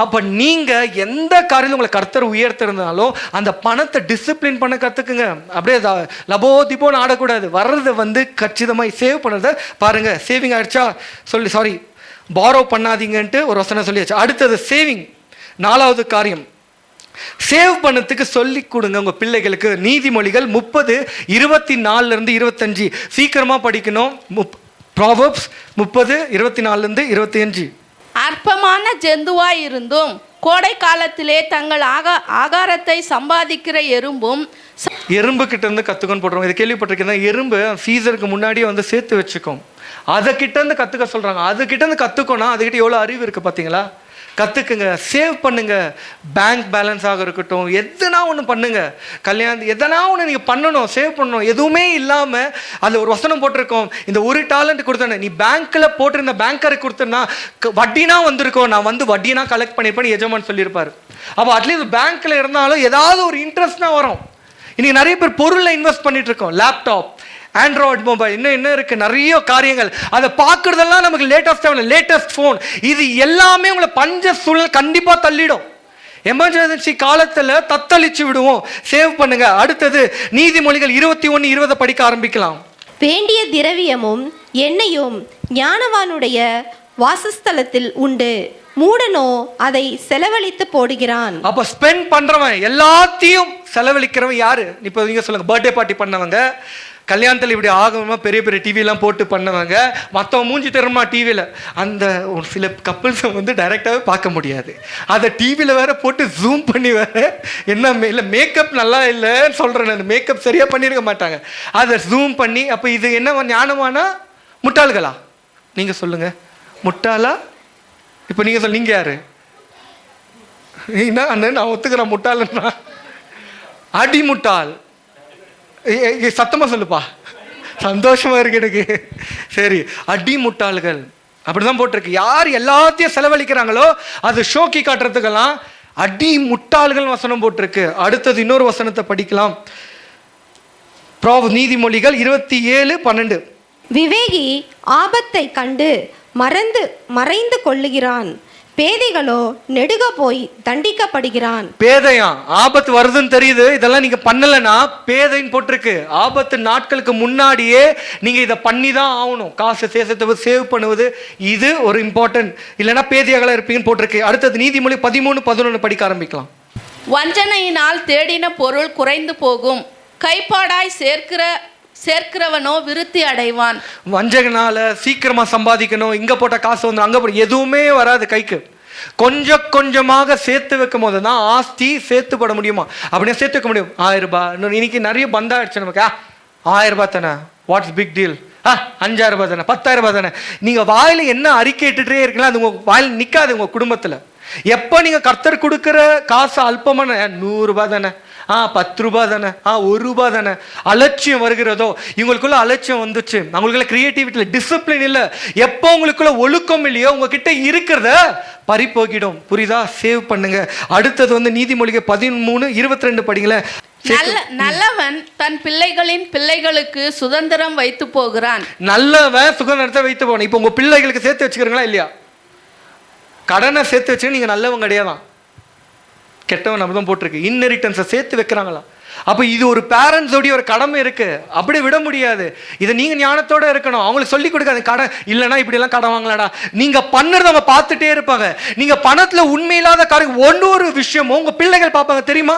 அப்போ நீங்கள் எந்த காரியத்தில் உங்களை கர்த்தர் உயர்த்திருந்தாலும் அந்த பணத்தை டிசிப்ளின் பண்ண கற்றுக்குங்க. அப்படியே லபோ திபோன்னு ஆடக்கூடாது. வர்றதை வந்து கச்சிதமாக சேவ் பண்ணுறத பாருங்கள். சேவிங் ஆயிடுச்சா சொல்லி சாரி பாரோ பண்ணாதீங்கன்ட்டு ஒரு வசனம் சொல்லியாச்சு. அடுத்தது சேவிங். 4வது காரியம், சேவ் பண்ணதுக்கு சொல்லி கொடுங்க உங்க பிள்ளைகளுக்கு. நீதிமொழிகள் 30:24-25 சீக்கிரமா படிக்கணும். ப்ராவர்ப்ஸ் 30:24-25. அற்பமான ஜந்துவாய் இருந்தும் கோடை காலத்திலே தங்கள் ஆகாரத்தை சம்பாதிக்கிற எறும்பும். எறும்பு கிட்ட இருந்து கத்துக்கணும் போடுறோம். இது கேள்விப்பட்டிருக்கேன். எறும்பு சீசருக்கு முன்னாடியே வந்து சேர்த்து வச்சுக்கும். அதை கிட்ட இருந்து கத்துக்க சொல்றாங்க. அது கிட்ட இருந்து கத்துக்கணும். அதுகிட்ட எவ்வளவு அறிவு இருக்கு பாத்தீங்களா? கத்துக்குங்க, சேவ் பண்ணுங்க. பேங்க் பேலன்ஸ் ஆக இருக்கட்டும், எதுனா ஒன்று பண்ணுங்க. கல்யாணம் எதனா ஒன்று நீங்கள் பண்ணணும், சேவ் பண்ணணும். எதுவுமே இல்லாமல் அதில் ஒரு வசனம் போட்டிருக்கோம், இந்த ஒரு டேலண்ட் கொடுத்தேன், நீ பேங்க்கில் போட்டிருந்த பேங்கருக்கு கொடுத்தனா வட்டினா வந்திருக்கோம், நான் வந்து வட்டினா கலெக்ட் பண்ணியிருப்பேன் எஜமான் சொல்லியிருப்பார். அப்போ அட்லீஸ்ட் பேங்க்கில் இருந்தாலும் ஏதாவது ஒரு இன்ட்ரெஸ்ட்னா வரும். இன்னைக்கு நிறைய பேர் பொருளில் இன்வெஸ்ட் பண்ணிட்டு இருக்கோம். லேப்டாப், ஆண்ட்ராய்டு மொபைல், இன்னும் என்ன இருக்கு, நிறைய காரியங்கள். அதை பார்க்கறதெல்லாம் நமக்கு லேட்டஸ்ட் ஃபோன். இது எல்லாமே உங்களை பஞ்ச சூழல் கண்டிப்பா தள்ளிடும். எமர்ஜென்சி காலத்துல தத்தளிச்சு விடுவோம். சேவ் பண்ணுங்க. அடுத்தது நீதிமொழிகள் 21:20 படிக்க ஆரம்பிக்கலாம். வேண்டிய திரவியமும் எண்ணெயும் ஞானவானுடைய வாசஸ்தலத்தில் உண்டு, மூடனோ அதை செலவழித்து போடுகிறான். அப்ப ஸ்பெண்ட் பண்றவன் எல்லாத்தையும் செலவழிக்கிறவன் யாரு? இப்போ நீங்க சொல்லுங்க. பர்த்டே பார்ட்டி பண்ணவங்க, கல்யாணத்தில் இப்படி ஆகணுமா பெரிய பெரிய டிவிலாம் போட்டு பண்ணவங்க, மற்றவங்க மூஞ்சி தரமா டிவியில். அந்த ஒரு சில கப்புள்ஸை வந்து டைரெக்டாகவே பார்க்க முடியாது. அதை டிவியில் வேற போட்டு ஜூம் பண்ணி வேற என்ன இல்லை மேக்கப் நல்லா இல்லைன்னு சொல்கிறேன் நான். மேக்கப் சரியாக பண்ணியிருக்க மாட்டாங்க, அதை ஜூம் பண்ணி. அப்போ இது என்ன ஞானமானா முட்டாள்களா? நீங்கள் சொல்லுங்கள், முட்டாளா இப்போ நீங்க யாரு? என்ன அண்ணன், நான் ஒத்துக்கிறேன் முட்டாள்னா. அடி முட்டாள். சத்தமா சொல்லுப்பா, சந்தோஷமா இருக்கு எனக்கு. சரி, அடி முட்டாள்கள் அப்படிதான் போட்டிருக்கு. யார் எல்லாத்தையும் செலவழிக்கிறாங்களோ அது ஷோக்கி காட்டுறதுக்கெல்லாம் அடி முட்டாள்கள் வசனம் போட்டிருக்கு. அடுத்தது இன்னொரு வசனத்தை படிக்கலாம். நீதிமொழிகள் 27:12. விவேகி ஆபத்தை கண்டு மறைந்து கொள்ளுகிறான், பேதைகளோ நெடுக போய் தண்டிக்கப்படுகிறான். பேதையான், ஆபத்து வருதுன்னு தெரியுது, இதெல்லாம் நீங்க பண்ணலன்னா பேதைன்னு போட்டிருக்கு. ஆபத்து நாட்களுக்கு முன்னாடியே நீங்க இதை பண்ணி தான் ஆகணும். காசு சேசத்தை சேவ் பண்ணுவது இது ஒரு இம்பார்ட்டன்ட், இல்லைன்னா பேதையாக இருப்பீங்கன்னு போட்டிருக்கு. அடுத்தது நீதிமொழி 13:11 படிக்க ஆரம்பிக்கலாம். வஞ்சனையினால் தேடின பொருள் குறைந்து போகும், கைப்பாடாய் சேர்க்கிறவனோ விருத்தி அடைவான். வஞ்சகனால சீக்கிரமா சம்பாதிக்கணும், இங்க போட்ட காசு வந்து அங்க போட, எதுவுமே வராது கைக்கு. கொஞ்சம் கொஞ்சமாக சேர்த்து வைக்கும் போது தான் ஆஸ்தி சேர்த்து பட முடியுமா. அப்படியே சேர்த்து வைக்க முடியும். 1000 ரூபாய், இன்னைக்கு நிறைய பந்தாயிடுச்சு நமக்கு. 1000 ரூபாய் தானே, வாட்ஸ் பிக் டீல். 5000 ரூபாய் தானே, 10000 ரூபாய் தானே. நீங்க வாயில என்ன அறிக்கை இட்டுட்டே இருக்கலாம், அது உங்க வாயில நிக்காது. உங்க குடும்பத்துல எப்ப நீங்க கர்த்தர் கொடுக்கிற காசு அல்பமான 100 ரூபாய் தானே, 10 ரூபாய் தானே, 1 ரூபாய் தானே, அலட்சியம் வருகிறதோ, இவங்களுக்குள்ள அலட்சியம் வந்துச்சு, அவங்களுக்குள்ள கிரியேட்டிவிட்டியில டிசிப்ளின் இல்லை, எப்போ உங்களுக்குள்ள ஒழுக்கம் இல்லையோ உங்ககிட்ட இருக்கிறத பறி போக்கிடும். புரியுதா? சேவ் பண்ணுங்க. அடுத்தது வந்து நீதிமொழிகள் 13:22 படிங்களேன். நல்லவன் தன் பிள்ளைகளின் பிள்ளைகளுக்கு சுதந்திரம் வைத்து போகிறான். நல்லவன் சுதந்திரத்தை வைத்து போகணும். இப்போ உங்க பிள்ளைகளுக்கு சேர்த்து வச்சுக்கிறீங்களா இல்லையா? கடனை சேர்த்து வச்சு நீங்க நல்லவங்க கிடையாதான், கெட்டவன் நம்ம தான் போட்டிருக்கு. இன்ஹெரிட்டன்ஸை சேர்த்து வைக்கிறாங்களா? அப்போ இது ஒரு பேரண்ட்ஸோடைய ஒரு கடமை இருக்கு, அப்படி விட முடியாது. இதை நீங்க ஞானத்தோட இருக்கணும். அவங்களுக்கு சொல்லி கொடுக்காது, கடன் இல்லைன்னா இப்படி எல்லாம் கடன் வாங்கலாடா. நீங்க பண்ணுறத அவங்க பார்த்துட்டே இருப்பாங்க. நீங்க பணத்துல உண்மையில்லாத காரியம் ஒன்னொரு விஷயமும் உங்க பிள்ளைகள் பார்ப்பாங்க, தெரியுமா?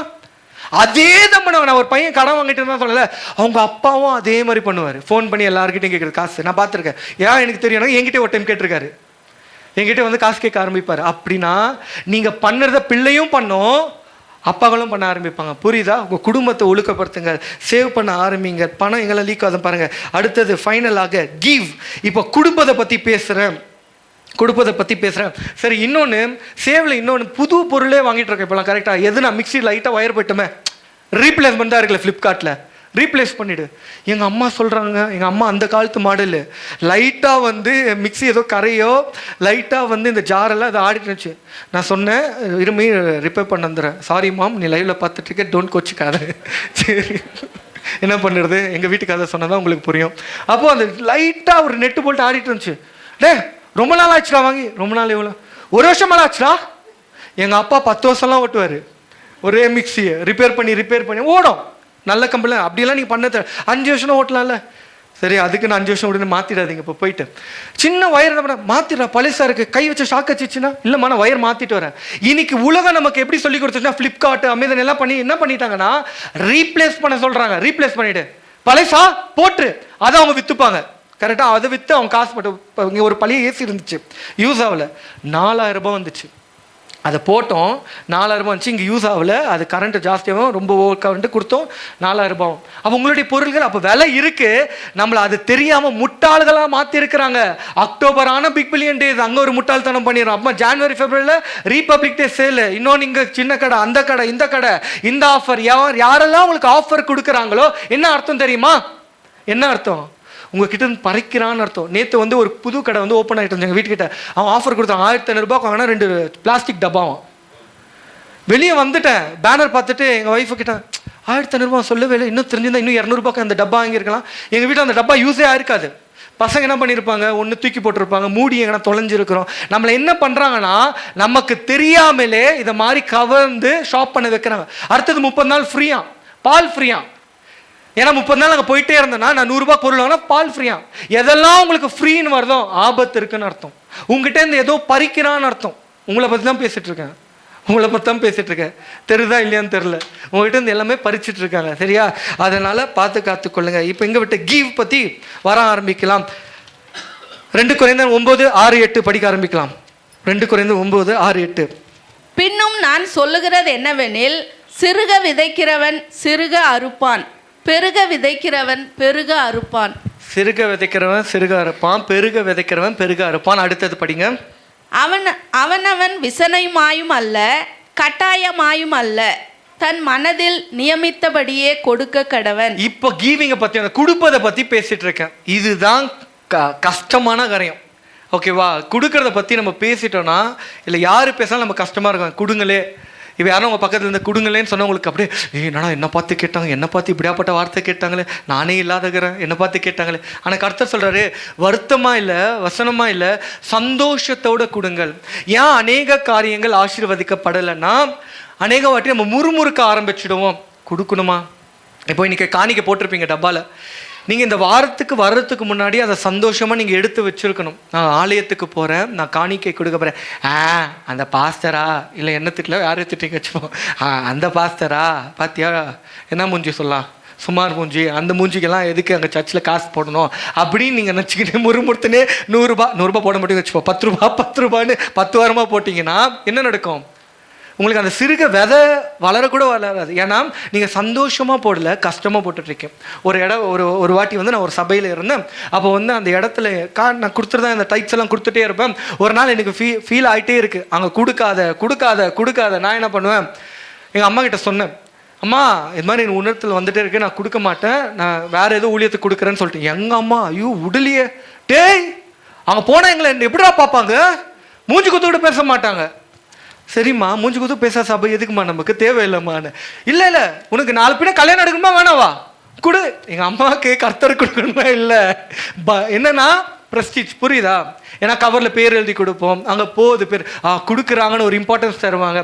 அதே தான் பண்ணுவாங்க. நான் ஒரு பையன் கடன் வாங்கிட்டு தான் சொல்லல, அவங்க அப்பாவும் அதே மாதிரி பண்ணுவார். ஃபோன் பண்ணி எல்லாருக்கிட்டையும் கேட்குறது காசு. நான் பார்த்துருக்கேன். ஏன் எனக்கு தெரியும், என்கிட்ட ஒரு டைம் கேட்டிருக்காரு, என்கிட்ட வந்து காசு கேட்க ஆரம்பிப்பார். அப்படின்னா நீங்க பண்ணுறத பிள்ளையும் பண்ணோம், அப்பாக்களும் பண்ண ஆரம்பிப்பாங்க. புரியுதா? உங்க குடும்பத்தை ஒழுக்கப்படுத்துங்க, சேவ் பண்ண ஆரம்பிங்க. பணம் எங்களை லீக் ஆகுது பாருங்க. அடுத்தது ஃபைனலாக கிவ். இப்போ கொடுப்பதை பத்தி பேசுறேன். சரி, இன்னொன்று சேவ்ல இன்னொன்று புது பொருளே வாங்கிட்டு இருக்கேன் இப்போலாம். கரெக்டாக எது, நான் மிக்ஸி லைட்டாக ஒயர் போயிட்டுமே, ரீப்ளேஸ்மெண்ட் தான் இருக்குல்ல ஃப்ளிப்கார்ட்டில், ரீப்ளேஸ் பண்ணிவிடு. எங்கள் அம்மா சொல்கிறாங்க, எங்கள் அம்மா அந்த காலத்து மாடலு, லைட்டாக வந்து மிக்ஸி ஏதோ கரையோ லைட்டாக வந்து இந்த ஜாரெல்லாம் அதை ஆடிட்டுச்சு. நான் சொன்னேன், இருமே ரிப்பேர் பண்ண வந்துடுறேன். சாரி மாம், நீ லைவில் பார்த்துட்ருக்க, டோன்ட் கோச்சிக்காது. சரி, என்ன பண்ணுறது, எங்கள் வீட்டுக்கு அதை சொன்னால் தான் உங்களுக்கு புரியும். அப்போது அந்த லைட்டாக ஒரு நெட்டு போட்டு ஆடிட்டு இருந்துச்சு. ரொம்ப நாள் ஆச்சுடா வாங்கி. ரொம்ப நாள் எவ்வளோ? 1 வருஷமெல்லாம் ஆச்சுடா. எங்கள் அப்பா 10 வருஷம்லாம் ஓட்டுவார் ஒரே மிக்ஸியை ரிப்பேர் பண்ணி ஓடும். நல்ல கம்பெனி. அப்படியெல்லாம் நீங்கள் பண்ண 5 வருஷம் ஓட்டலாம்ல. சரி, அதுக்கு நான் 5 வருஷம் உடனே மாற்றிடாதீங்க. இப்போ போயிட்டு சின்ன வயர் என்ன பண்ண மாற்றிடா, பழசாக இருக்குது, கை வச்சு ஷாக் வச்சுச்சுன்னா இல்லைம்மா நான் வயர் மாற்றிட்டு வரேன். இன்னைக்கு உலகம் நமக்கு எப்படி சொல்லி கொடுத்துச்சுன்னா, ஃப்ளிப்கார்ட், அமேசான் எல்லாம் பண்ணி என்ன பண்ணிட்டாங்கன்னா ரீப்ளேஸ் பண்ண சொல்கிறாங்க. ரீப்ளேஸ் பண்ணிவிடு, பழசா போட்டு அதை அவங்க விற்றுப்பாங்க. கரெக்டாக அதை விற்று அவங்க காசு போட்டு. இப்போ இங்கே ஒரு பழைய ஏசி இருந்துச்சு, யூஸ் ஆகல, 4000 ரூபாய் வந்துச்சு. அதை போட்டோம், 4000 ரூபாய் வந்துச்சு. இங்கே யூஸ் ஆகல, அது கரண்ட்டு ஜாஸ்தியாகவும் ரொம்ப கரண்ட்டு கொடுத்தோம், 4000 ரூபாயும். அப்போ உங்களுடைய பொருள்கள் அப்போ விலை இருக்கு, நம்மளை அது தெரியாமல் முட்டாள்களாக மாற்றிருக்கிறாங்க. அக்டோபர் ஆனால் பிக் பில்லியன் டேஸ், அங்கே ஒரு முட்டாள்தனம் பண்ணிடுறோம். அப்போ ஜனவரி பிப்ரவரியில் ரீபப்ளிக் டே சேல், இன்னொன்று இங்கே சின்ன கடை, அந்த கடை, இந்த கடை, இந்த ஆஃபர். யாரெல்லாம் உங்களுக்கு ஆஃபர் கொடுக்குறாங்களோ என்ன அர்த்தம் தெரியுமா? என்ன அர்த்தம்? உங்ககிட்ட பறிக்கிறான்னு அர்த்தம். நேற்று வந்து ஒரு புது கடை வந்து ஓப்பன் ஆகிட்டு இருந்தாங்க வீட்டுக்கிட்ட. அவன் ஆஃபர் கொடுத்தாங்க, 1500 ரூபாய்க்கு வாங்கினா 2 பிளாஸ்டிக் டப்பாவும். வெளியே வந்துட்டேன், பேனர் பார்த்துட்டு எங்கள் ஒய்ஃபு கிட்ட 1500 ரூபா சொல்லவே இல்லை, இன்னும் தெரிஞ்சிருந்தா இன்னும் 200 ரூபாய்க்கு அந்த டப்பா வாங்கியிருக்கலாம். எங்கள் வீட்டில் அந்த டப்பா யூஸே ஆயிருக்காது. பசங்க என்ன பண்ணியிருப்பாங்க, ஒன்று தூக்கி போட்டிருப்பாங்க, மூடி எங்கன்னா தொலைஞ்சிருக்கிறோம். நம்மளை என்ன பண்ணுறாங்கன்னா நமக்கு தெரியாமலே இதை மாதிரி கவர்ந்து ஷாப் பண்ண வைக்கிறாங்க. அடுத்தது 30 நாள் ஃப்ரீயா, பால் ஃப்ரீயா. ஏன்னா 30 நாள் அங்கே போயிட்டே இருந்தேன்னா நான் 100 ரூபாய் பொருள் வாங்கினா பால் ஃப்ரீயா. எதெல்லாம் உங்களுக்கு ஃப்ரீன்னு வருதோ ஆபத்து இருக்குன்னு அர்த்தம். உங்ககிட்ட இருந்து ஏதோ பறிக்கிறான்னு அர்த்தம். உங்களை பற்றி தான் பேசிட்டு இருக்கேன், தெரியுதா இல்லையான்னு தெரில. உங்ககிட்ட இருந்து எல்லாமே பறிச்சுட்டு இருக்காங்க. சரியா? அதனால பார்த்து காத்துக்கொள்ளுங்க. இப்போ எங்க விட்டு கிவ் பற்றி வர ஆரம்பிக்கலாம். 2 கொரிந்தியர் 9:6-8 படிக்க ஆரம்பிக்கலாம். 2 கொரிந்தியர் 9:6-8. பின்னும் நான் சொல்லுகிறது என்னவெனில், சிறுக விதைக்கிறவன் சிறுக அறுப்பான், பெருக விதைக்கிறவன் பெருக அறுப்பான். சிறுக விதைக்கிறவன் சிறுக அறுப்பான், பெருக விதைக்கிறவன் பெருக அறுப்பான். அடுத்தது படிங்க. அவனவன் விசனையுமாயும் அல்ல, கட்டாயமாயும் அல்ல, தன் மனதில் நியமித்தபடியே கொடுக்க கடவன். இப்போ கீவிங்கை பத்தி, கொடுப்பதை பத்தி பேசிட்டு இருக்கேன். இதுதான் கஷ்டமான காரியம். ஓகேவா? கொடுக்கறத பத்தி நம்ம பேசிட்டோம்னா, இல்லை யாரு பேசினாலும் நம்ம கஷ்டமா இருக்கும். கொடுங்களே, இப்போ யாரும் உங்கள் பக்கத்தில் இருந்து கொடுங்களேன்னு சொன்னால் உங்களுக்கு அப்படியே என்னடா என்ன பார்த்து கேட்டாங்க, என்னை பார்த்து இப்படியாப்பட்ட வார்த்தை கேட்டாங்களே, நானே இல்லாதக்கிறேன், என்னை பார்த்து கேட்டாங்களே. ஆனால் கர்த்தர் சொல்கிறாரு, வருத்தமாக இல்லை, வசனமாக இல்லை, சந்தோஷத்தோடு கொடுங்கள். ஏன் அநேக காரியங்கள் ஆசீர்வதிக்கப்படலைன்னா, அநேக வாட்டி நம்ம முறுமுறுக்க ஆரம்பிச்சிடுவோம். கொடுக்கணுமா? இப்போ இன்றைக்கி காணிக்கை போட்டிருப்பீங்க டப்பாவில். நீங்கள் இந்த வாரத்துக்கு வர்றதுக்கு முன்னாடி அதை சந்தோஷமாக நீங்கள் எடுத்து வச்சுருக்கணும். நான் ஆலயத்துக்கு போகிறேன், நான் காணிக்கை கொடுக்க போகிறேன். அந்த பாஸ்டரா, இல்லை என்ன திட்டல, யாரையும் திட்டிங்க வச்சுப்போம், அந்த பாஸ்டரா பார்த்தியா என்ன மூஞ்சி சொல்லலாம், சுமார் மூஞ்சி, அந்த மூஞ்சிக்கெல்லாம் எதுக்கு அங்கே சர்ச்சில் காசு போடணும் அப்படின்னு நீங்கள் நினச்சிக்கிட்டு முறுமுறுத்துனே 100 போட மாட்டேங்க வச்சுப்போம். 10 ரூபான்னு 10 வாரமாக போட்டிங்கன்னா என்ன நடக்கும்? உங்களுக்கு அந்த சிறுக விதை வளரக்கூட வளராது. ஏன்னா நீங்கள் சந்தோஷமாக போடல, கஷ்டமாக போட்டுட்ருக்கேன். ஒரு வாட்டி வந்து நான் ஒரு சபையில் இருந்தேன். அப்போ வந்து அந்த இடத்துல நான் கொடுத்துருந்தேன், இந்த டைப்ஸ் எல்லாம் கொடுத்துட்டே இருப்பேன். ஒரு நாள் எனக்கு ஃபீல் ஆகிட்டே இருக்குது, அங்கே கொடுக்காத. நான் என்ன பண்ணுவேன், எங்கள் அம்மா கிட்ட சொன்னேன், அம்மா இது மாதிரி என் உணர்த்தில் வந்துட்டே இருக்கேன், நான் கொடுக்க மாட்டேன், நான் வேறு ஏதோ ஊழியத்துக்கு கொடுக்குறேன்னு சொல்லிட்டு. எங்கள் அம்மா ஐயோ விடலையே, டேய் அங்கே போனால் எங்களை எப்படிடா பார்ப்பாங்க, மூஞ்சி குத்துக்கிட்டு பேச மாட்டாங்க. சரிம்மா, மூஞ்சி குத்து பேச சபை எதுக்குமா, நமக்கு தேவையில்லைம்மான்னு. இல்லை உனக்கு 4 பின்ன கல்யாணம் எடுக்கணுமா வேணாவா, கொடு. எங்கள் அம்மாவுக்கு கர்த்தர் கொடுக்கணுமா இல்லை, என்னன்னா ப்ரெஸ்டீஜ், புரியுதா? ஏன்னா கவரில் பேர் எழுதி கொடுப்போம், அங்கே போகுது பேர், கொடுக்குறாங்கன்னு ஒரு இம்பார்ட்டன்ஸ் தருவாங்க.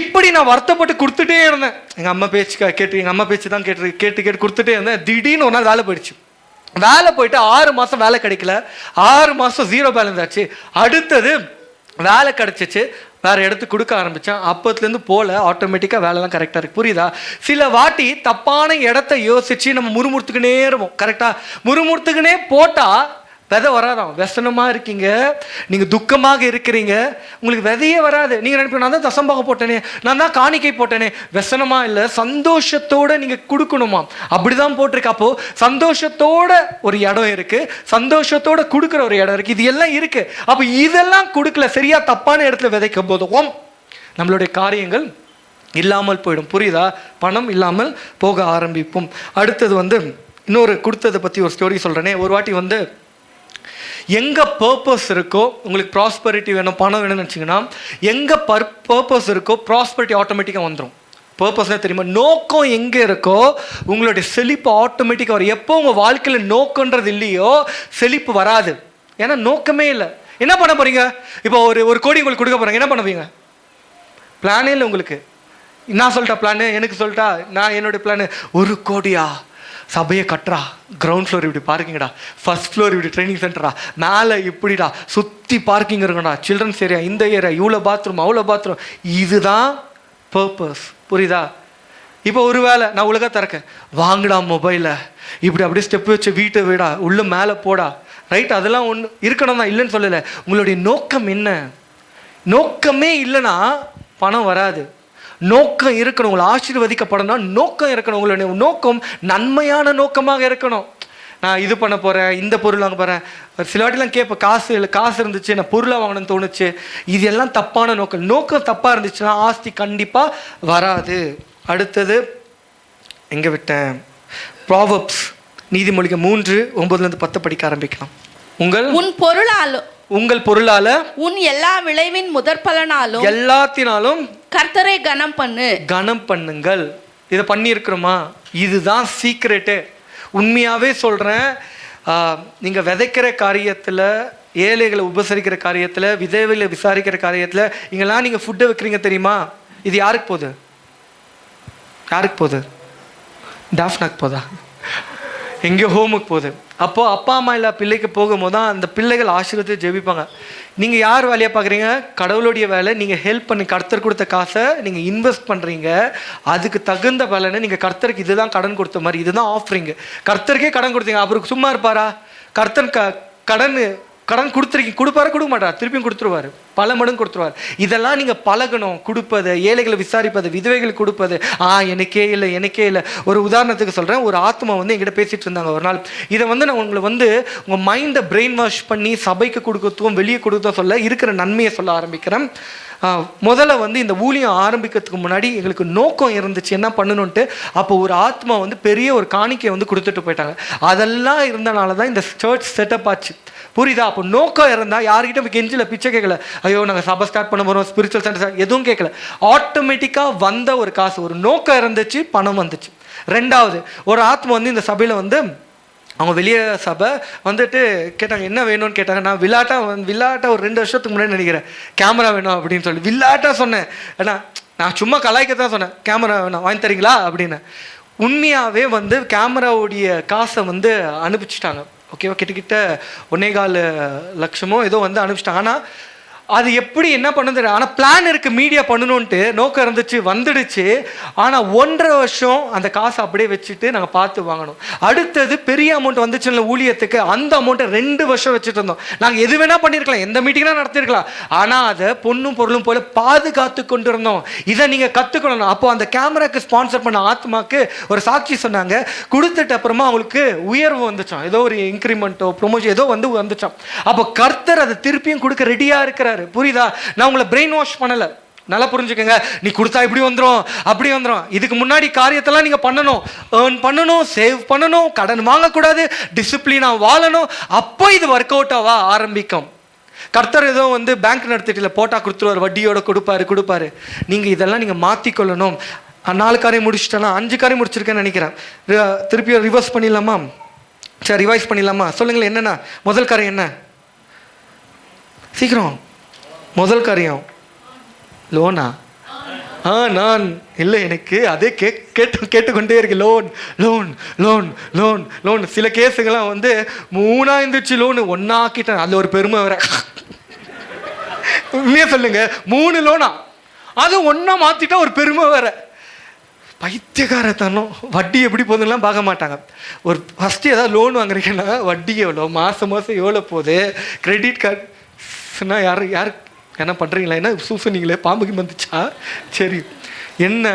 இப்படி நான் வருத்தப்பட்டு கொடுத்துட்டே இருந்தேன். எங்கள் அம்மா பேச்சு தான் கேட்டு கொடுத்துட்டே இருந்தேன். திடீர்னு ஒரு நாள் வேலை போயிடுச்சு. வேலை போயிட்டு 6 மாதம் வேலை கிடைக்கல, 6 மாதம் 0 பேலன்ஸ் ஆச்சு. அடுத்தது வேலை கிடச்சிச்சு, வேறு இடத்துக்கு கொடுக்க ஆரம்பித்தேன். அப்போத்துலேருந்து போல ஆட்டோமேட்டிக்காக வேலைலாம் கரெக்டாக இருக்குது. புரியுதா? சில வாட்டி தப்பான இடத்த யோசித்து நம்ம முறுமுறுத்துக்குனே இருப்போம். கரெக்டாக முறுமுறுத்துக்குனே போட்டால் விதை வராதான். व्यसனமாக இருக்கீங்க, நீங்கள் துக்கமாக இருக்கிறீங்க, உங்களுக்கு விதையே வராது. நீங்கள் நினைப்பீங்க, நான் தான் தசம்பாக போட்டேனே, நான் தான் காணிக்கை போட்டேனே. व्यसனமாக இல்லை, சந்தோஷத்தோடு நீங்கள் கொடுக்கணுமா. அப்படி தான் போட்டிருக்கு. அப்போது சந்தோஷத்தோட ஒரு இடம் இருக்குது, சந்தோஷத்தோடு கொடுக்குற ஒரு இடம் இருக்குது, இது எல்லாம் இருக்குது. அப்போ இதெல்லாம் கொடுக்கல, சரியாக தப்பான இடத்துல விதைக்கும் போதும் நம்மளுடைய காரியங்கள் இல்லாமல் போயிடும். புரியுதா? பணம் இல்லாமல் போக ஆரம்பிப்போம். அடுத்தது வந்து இன்னொரு கொடுத்ததை பற்றி ஒரு ஸ்டோரி சொல்கிறேனே. ஒரு வாட்டி வந்து எங்கே பர்பஸ் இருக்கோ, உங்களுக்கு ப்ராஸ்பரிட்டி வேணும், பணம் வேணும்னு நினச்சிங்கன்னா, எங்கே பர்பஸ் இருக்கோ ப்ராஸ்பரிட்டி ஆட்டோமேட்டிக்காக வந்துடும். பர்பஸ்னால் தெரியுமா? நோக்கம் எங்கே இருக்கோ உங்களுடைய செழிப்பு ஆட்டோமேட்டிக்காக வரும். எப்போ உங்கள் வாழ்க்கையில் நோக்கன்றது இல்லையோ செழிப்பு வராது. ஏன்னா நோக்கமே இல்லை. என்ன பண்ண போகிறீங்க? இப்போ ஒரு கோடி உங்களுக்கு கொடுக்க போகிறாங்க, என்ன பண்ணுவீங்க? பிளானே இல்லை உங்களுக்கு. நான் சொல்லிட்டா பிளானு, எனக்கு சொல்லிட்டா நான் என்னுடைய பிளானு, 1 கோடியா, சபையை கட்டுறா, கிரவுண்ட் ஃப்ளோர் இப்படி பார்க்கிங்கடா, ஃபர்ஸ்ட் ஃப்ளோர் இப்படி ட்ரைனிங் சென்டரா, மேலே இப்படிடா, சுற்றி பார்க்கிங் இருக்குடா, சில்ட்ரன்ஸ் ஏரியா, இந்த ஏரியா, இவ்வளோ பாத்ரூம், அவ்வளோ பாத்ரூம். இதுதான் பர்பஸ். புரியுதா? இப்போ ஒரு வேளை நான் உலக திறக்கேன், வாங்கடா மொபைலை, இப்படி அப்படியே ஸ்டெப் வச்சு வீட்டை விடா, உள்ளே மேலே போடா, ரைட்? அதெல்லாம் ஒன்று இருக்கணும் தான், இல்லைன்னு சொல்லலை. உங்களுடைய நோக்கம் என்ன? நோக்கமே இல்லைன்னா பணம் வராது. நோக்கம் இருக்கணும். உங்களை ஆசீர்வதிக்கப்படணும், நோக்கம் இருக்கணும். உங்களுடைய நோக்கம் நன்மையான நோக்கமாக இருக்கணும். நான் இது பண்ண போகிறேன், இந்த பொருள் வாங்க போகிறேன். சில வாட்டிலாம் கேட்பேன், காசு இருந்துச்சு, நான் பொருளாக வாங்கணும்னு தோணுச்சு. இது எல்லாம் தப்பான நோக்கம். நோக்கம் தப்பாக இருந்துச்சுன்னா ஆஸ்தி கண்டிப்பாக வராது. அடுத்தது எங்கே விட்டேன்? ப்ராவர்ப்ஸ், நீதிமொழிகள் 3:9-10 படிக்க ஆரம்பிக்கலாம். உங்கள் பொருளால உன் எல்லா விளைவின் முதற்பலனாலும் எல்லாத்தினாலும் கர்த்தரை கனம் பண்ணுங்கள். இதை பண்ணியிருக்கிறோமா? இதுதான் சீக்ரெட்டு. உண்மையாகவே சொல்கிறேன். நீங்கள் விதைக்கிற காரியத்தில், ஏழைகளை உபசரிக்கிற காரியத்தில், விதவைகளை விசாரிக்கிற காரியத்தில், இங்கெல்லாம் நீங்கள் ஃபுட்டை வைக்கிறீங்க தெரியுமா? இது யாருக்கு போகுது? டாஃப்னாக்கு போதா? எங்கேயோ ஹோமுக்கு போகுது. அப்போது அப்பா அம்மா இல்லை பிள்ளைக்கு போகும்போது தான் அந்த பிள்ளைகள் ஆசீர்வாதத்தை ஜெபிப்பாங்க. நீங்கள் யார் வேலையை பார்க்குறீங்க? கடவுளுடைய வேலை. நீங்கள் ஹெல்ப் பண்ணி கர்த்தர் கொடுத்த காசை நீங்கள் இன்வெஸ்ட் பண்ணுறீங்க. அதுக்கு தகுந்த பலனை நீங்கள் கர்த்தருக்கு இதுதான் கடன் கொடுத்த மாதிரி, இதுதான் ஆஃபரிங்கு. கர்த்தருக்கே கடன் கொடுத்தீங்க, அப்புறம் சும்மா இருப்பாரா? கர்த்தர் கடன் கடன் கொடுத்துருக்கீங்க, கொடுப்பாரு கொடுக்க மாட்டார், திருப்பியும் கொடுத்துருவாரு, பல மடங்கு கொடுத்துருவார். இதெல்லாம் நீங்கள் பழகணும். கொடுப்பது, ஏழைகளை விசாரிப்பது, விதவைகளுக்கு கொடுப்பது. எனக்கே இல்லை. ஒரு உதாரணத்துக்கு சொல்கிறேன். ஒரு ஆத்மா வந்து என்கிட்ட பேசிகிட்டு இருந்தாங்க ஒரு நாள். இதை வந்து நான் உங்களை வந்து உங்கள் மைண்டை பிரெயின் வாஷ் பண்ணி சபைக்கு கொடுக்கத்தும் வெளியே கொடுக்கத்தும் சொல்ல இருக்கிற நன்மையை சொல்ல ஆரம்பிக்கிறேன். முதல்ல வந்து இந்த ஊழியம் ஆரம்பிக்கிறதுக்கு முன்னாடி எங்களுக்கு நோக்கம் இருந்துச்சு என்ன பண்ணணுன்ட்டு. அப்போ ஒரு ஆத்மா வந்து பெரிய ஒரு காணிக்கையை வந்து கொடுத்துட்டு போயிட்டாங்க. அதெல்லாம் இருந்தனால தான் இந்த சர்ச் செட்டப் ஆச்சு. புரியுதா? அப்போ நோக்கம் இருந்தால் யார்கிட்ட போய் கெஞ்சில பிச்சை கேட்கல, ஐயோ நாங்கள் சபை ஸ்டார்ட் பண்ண போகிறோம், ஸ்பிரிச்சுவல் சென்டர் எதுவும் கேட்கல. ஆட்டோமேட்டிக்காக வந்த ஒரு காசு, ஒரு நோக்கம் இருந்துச்சு, பணம் வந்துச்சு. ரெண்டாவது, ஒரு ஆத்மா வந்து இந்த சபையில் வந்து அவங்க வெளியே சபை வந்துட்டு கேட்டாங்க என்ன வேணும்னு கேட்டாங்க. நான் வில்லாட்டா ஒரு 2 வருஷத்துக்கு முன்னாடி நினைக்கிறேன் கேமரா வேணும் அப்படின்னு சொல்லி வில்லாட்டா சொன்னேன். ஏன்னா நான் சும்மா கலாய்க்கத்தான் சொன்னேன், கேமரா வேணும் வாங்கி தரீங்களா அப்படின்னு. உண்மையாகவே வந்து கேமராவுடைய காசை வந்து அனுப்பிச்சிட்டாங்க. ஓகேவா, கிட்டத்தட்ட 1.25 லட்சமோ ஏதோ வந்து அனுப்பிச்சிட்டாங்க. ஆனால் அது எப்படி என்ன பண்ணுது, ஆனால் பிளான் இருக்குது மீடியா பண்ணணுன்ட்டு, நோக்கம் இருந்துச்சு, வந்துடுச்சு. ஆனால் 1.5 வருஷம் அந்த காசை அப்படியே வச்சுட்டு நாங்கள் பார்த்து வாங்கணும். அடுத்தது பெரிய அமௌண்ட் வந்துச்சுல்ல ஊழியத்துக்கு, அந்த அமௌண்ட்டை 2 வருஷம் வச்சுட்டு இருந்தோம். நாங்கள் எது வேணால் பண்ணியிருக்கலாம், எந்த மீட்டிங்லாம் நடத்திருக்கலாம். ஆனால் அதை பொண்ணும் பொருளும் போல பாதுகாத்து கொண்டு இருந்தோம். இதை நீங்கள் கற்றுக்கணும். அப்போ அந்த கேமராக்கு ஸ்பான்சர் பண்ண ஆத்மாக்கு ஒரு சாட்சி சொன்னாங்க. கொடுத்துட்டு அப்புறமா அவங்களுக்கு உயர்வு வந்துச்சான், ஏதோ ஒரு இன்க்ரிமெண்ட்டோ ப்ரொமோஷன் ஏதோ வந்து வந்துச்சான். அப்போ கர்த்தர் அதை திருப்பியும் கொடுக்க ரெடியாக இருக்கிறார். புரியுதா? நான் உங்களை பிரெயின் வாஷ் பண்ணல, நல்லா புரிஞ்சுக்கங்க. நீ கொடுத்தா இப்படி வந்துடும் அப்படி வந்துடும். இதுக்கு முன்னாடி காரியத்தெல்லாம் நீங்க பண்ணணும், ஏர்ன் பண்ணணும், சேவ் பண்ணணும், கடன் வாங்கக்கூடாது, டிசிப்ளினா வாழணும். அப்போ இது ஒர்க் அவுட் ஆக ஆரம்பிக்கும். கர்த்தர் ஏதோ வந்து பேங்க் நடத்திட்டு போட்டா கொடுத்துருவார், வட்டியோட கொடுப்பாரு. நீங்க இதெல்லாம் நீங்க மாத்திக்கொள்ளணும். 4 காரியம் முடிச்சுட்டேன்னா 5 காரியம் முடிச்சிருக்கேன்னு நினைக்கிறேன். திருப்பியும் ரிவர்ஸ் பண்ணிடலாமா? சரி, ரிவைஸ் பண்ணிடலாமா? சொல்லுங்களேன், என்னென்ன முதல் காரியம்? என்ன சீக்கிரம்? முதல் காரியம் லோனா? நான் இல்லை, எனக்கு அதே கேட்டுக்கொண்டே இருக்கு. லோன். சில கேஸுங்கெல்லாம் வந்து 3 இருந்துச்சு, லோனு 1 ஆக்கிட்டேன். அதில் ஒரு பெருமை வேற. உண்மையாக சொல்லுங்க, 3 லோனா, அது 1 மாற்றிட்டா ஒரு பெருமை வேற. பைத்தியக்காரத்தனம். வட்டி எப்படி போகுதுலாம் பார்க்க மாட்டாங்க. ஒரு ஃபஸ்ட்டு ஏதாவது லோன் வாங்குறீங்கன்னா வட்டி எவ்வளோ, மாதம் எவ்வளோ போகுது, கிரெடிட் கார்டுனா யார் என்ன பண்ணுறீங்களா, என்ன சூசனீங்களே, பாம்புக்கு வந்துச்சா, சரி என்ன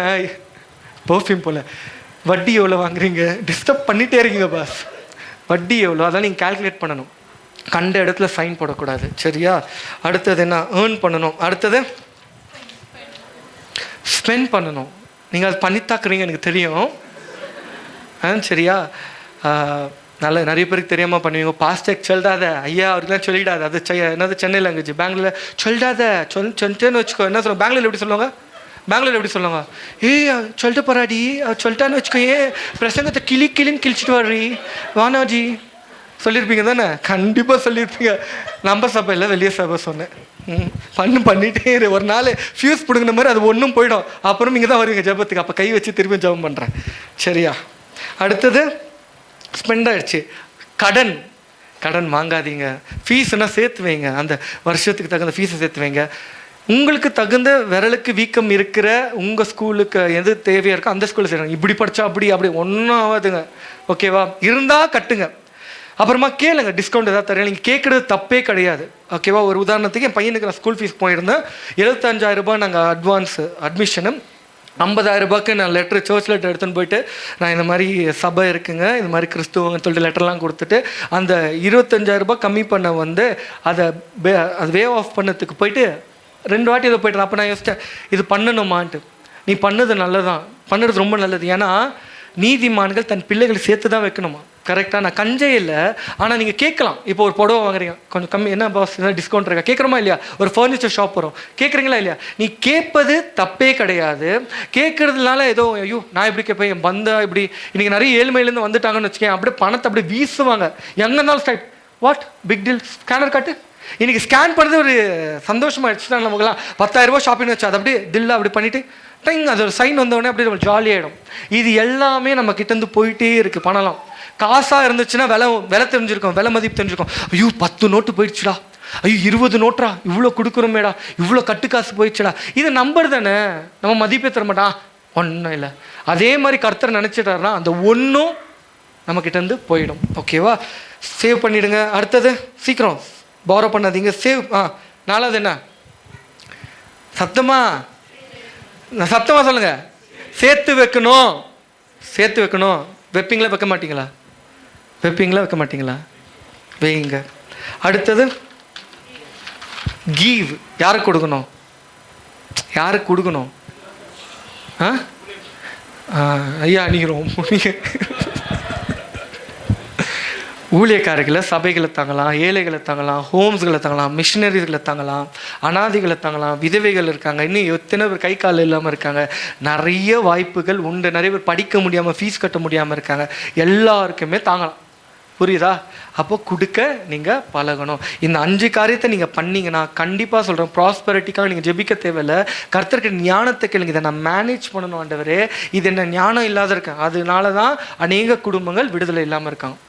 பர்ஃப்யூம் போல், வட்டி எவ்வளோ வாங்குறீங்க, டிஸ்டர்ப் பண்ணிகிட்டே இருக்கீங்க பாஸ், வட்டி எவ்வளோ, அதான் நீங்கள் கால்குலேட் பண்ணணும். கண்ட இடத்துல சைன் போடக்கூடாது, சரியா? அடுத்தது என்ன, ஏர்ன் பண்ணணும். அடுத்தது ஸ்பெண்ட் பண்ணணும். நீங்கள் அது பண்ணித்தாக்குறீங்க எனக்கு தெரியும், சரியா? நிறைய பேருக்கு தெரியாமல் பண்ணுவீங்க. பாஸ்டேக் சொல்லிடாத ஐயா, அவருக்குலாம் சொல்லிடாது. அது என்னது சென்னை லாங்குவேஜ், பெங்களூரில் சொல்லிடாத சொல்லிட்டேன்னு வச்சுக்கோ. என்ன சொல்லுவாங்க பெங்களூரில் எப்படி சொல்லுவாங்க? சொல்லிட்டு போறாடி, சொல்லிட்டான்னு வச்சுக்கோ, பிரசங்கத்தை கிளின்னு கிழிச்சிட்டு வர்றீ வானாஜி சொல்லியிருப்பீங்க தானே? கண்டிப்பாக சொல்லியிருப்பீங்க. நம்ம சபையில் வெளியே சபை சொன்னேன், பண்ணிட்டே ஒரு நாள் ஃபியூஸ் பிடுங்கின மாதிரி அது ஒன்றும் போயிடும். அப்புறம் இங்கே தான் வருவீங்க ஜபத்துக்கு, அப்போ கை வச்சு திரும்பி ஜபம் பண்ணுறேன், சரியா? அடுத்தது ஸ்பெண்ட் ஆகிடுச்சு. கடன் வாங்காதீங்க. ஃபீஸ்னா சேர்த்து வைங்க, அந்த வருஷத்துக்கு தகுந்த ஃபீஸை சேர்த்து வைங்க. உங்களுக்கு தகுந்த விரலுக்கு வீக்கம் இருக்கிற உங்கள் ஸ்கூலுக்கு எது தேவையாக இருக்கோ அந்த ஸ்கூலில் சேருங்க. இப்படி படித்தா அப்படி ஒன்றும் ஆகாதுங்க, ஓகேவா? இருந்தால் கட்டுங்க, அப்புறமா கேளுங்க, டிஸ்கவுண்ட் ஏதாவது தரீங்க. நீங்கள் கேட்குறது தப்பே கிடையாது, ஓகேவா? ஒரு உதாரணத்துக்கு என் பையனுக்கு நான் ஸ்கூல் ஃபீஸ் போயிருந்தேன். 75,000 ரூபாய் நாங்கள் அட்வான்ஸ் அட்மிஷனு. 50,000 ரூபாய்க்கு நான் சர்ச் லெட்டர் எடுத்துன்னு போயிட்டு, நான் இந்த மாதிரி சபை இருக்குங்க, இந்த மாதிரி கிறிஸ்துவங்க சொல்லிட்டு லெட்டர்லாம் கொடுத்துட்டு, அந்த 25,000 ரூபாய் கம்மி பண்ண வந்து அதை வேவ் ஆஃப் பண்ணதுக்கு போயிட்டு 2 வாட்டி இதை போய்ட்டு. அப்போ நான் யோசித்தேன், இது பண்ணணுமான்ட்டு. நீ பண்ணது நல்லதான், பண்ணுறது ரொம்ப நல்லது. ஏன்னா நீதிமான்கள் தன் பிள்ளைகளை சேர்த்து தான் வைக்கணுமா, கரெக்டாக? நான் கஞ்சே இல்லை, ஆனால் நீங்கள் கேட்கலாம். இப்போ ஒரு புடவை வாங்குறீங்க, கொஞ்சம் கம்மி, என்ன பாஸ் என்ன டிஸ்கவுண்ட் இருக்கா, கேட்குறோமா இல்லையா? ஒரு ஃபர்னிச்சர் ஷாப் வரும், கேட்குறீங்களா இல்லையா? நீ கேட்பது தப்பே கிடையாது. கேட்குறதுனால ஏதோ ஐயோ நான் எப்படி கேட்பேன், என் பந்தா இப்படி இன்றைக்கி நிறைய ஏழ்மையிலேருந்து வந்துட்டாங்கன்னு வச்சுக்கேன், அப்படியே பணத்தை அப்படியே வீசுவாங்க. எங்கே இருந்தாலும் ஸ்டைட் வாட் பிக் டீல், ஸ்கேனர் காட்டு. இன்றைக்கி ஸ்கேன் பண்ணுறது ஒரு சந்தோஷமாக தான் நமக்குலாம். 10,000 ரூபா ஷாப்பிங் வச்சு அதை அப்படியே தில்லா அப்படி பண்ணிவிட்டு டைங் அது ஒரு சைன் வந்தோடனே அப்படியே நம்ம ஜாலியாகிடும். இது எல்லாமே நம்ம கிட்டேருந்து போயிட்டே இருக்குது. பண்ணலாம். காசாக இருந்துச்சுன்னா விலை தெரிஞ்சிருக்கோம், விலை மதிப்பு தெரிஞ்சிருக்கோம். ஐயோ 10 நோட்டு போயிடுச்சுடா, ஐயோ 20 நோட்டா, இவ்வளோ கொடுக்குறோமேடா, இவ்வளோ கட்டு காசு போயிடுச்சுடா. இது நம்பர் தானே, நம்ம மதிப்பே தர மாட்டான். ஒன்றும் இல்லை. அதே மாதிரி கர்த்தர் நினச்சிட்டாருன்னா அந்த ஒன்றும் நம்மக்கிட்டேருந்து போயிடும், ஓகேவா? சேவ் பண்ணிவிடுங்க. அடுத்தது சீக்கிரம் பாரோ பண்ணாதீங்க. சேவ். நாலாவது என்ன? சத்தமா சொல்லுங்க. சேர்த்து வைக்கணும். சேர்த்து வைக்கணும். வைப்பீங்களா வைக்க மாட்டீங்களா? வைப்பீங்களா வைக்க மாட்டீங்களா? வைங்க. அடுத்தது கிவ். யாருக்கு கொடுக்கணும்? யாருக்கு கொடுக்கணும்? ஐயா நீங்கள் ரொம்ப ஊழியக்காரர்களை சபைகளை தாங்கலாம், ஏழைகளை தாங்கலாம், ஹோம்ஸ்களை தாங்கலாம், மிஷினரிகளை தாங்கலாம், அனாதைகளை தாங்கலாம், விதவைகள் இருக்காங்க, இன்னும் எத்தனை பேர் கை கால் இல்லாமல் இருக்காங்க. நிறைய வாய்ப்புகள் உண்டு. நிறைய பேர் படிக்க முடியாமல் ஃபீஸ் கட்ட முடியாமல் இருக்காங்க. எல்லாருக்குமே தாங்கலாம். புரியுதா? அப்போ கொடுக்க நீங்கள் பழகணும். இந்த 5 காரியத்தை நீங்கள் பண்ணீங்கன்னா கண்டிப்பாக சொல்கிறேன், ப்ராஸ்பரிட்டிக்காக நீங்கள் ஜெபிக்க தேவையில்லை. கர்த்தருக்கு ஞானத்தை கேளுங்க. இதை நான் மேனேஜ் பண்ணணும் ஆண்டவரே, இது என்ன ஞானம் இல்லாத இருக்கேன். அதனால தான் அநேக குடும்பங்கள் விடுதலை இல்லாமல் இருக்காங்க.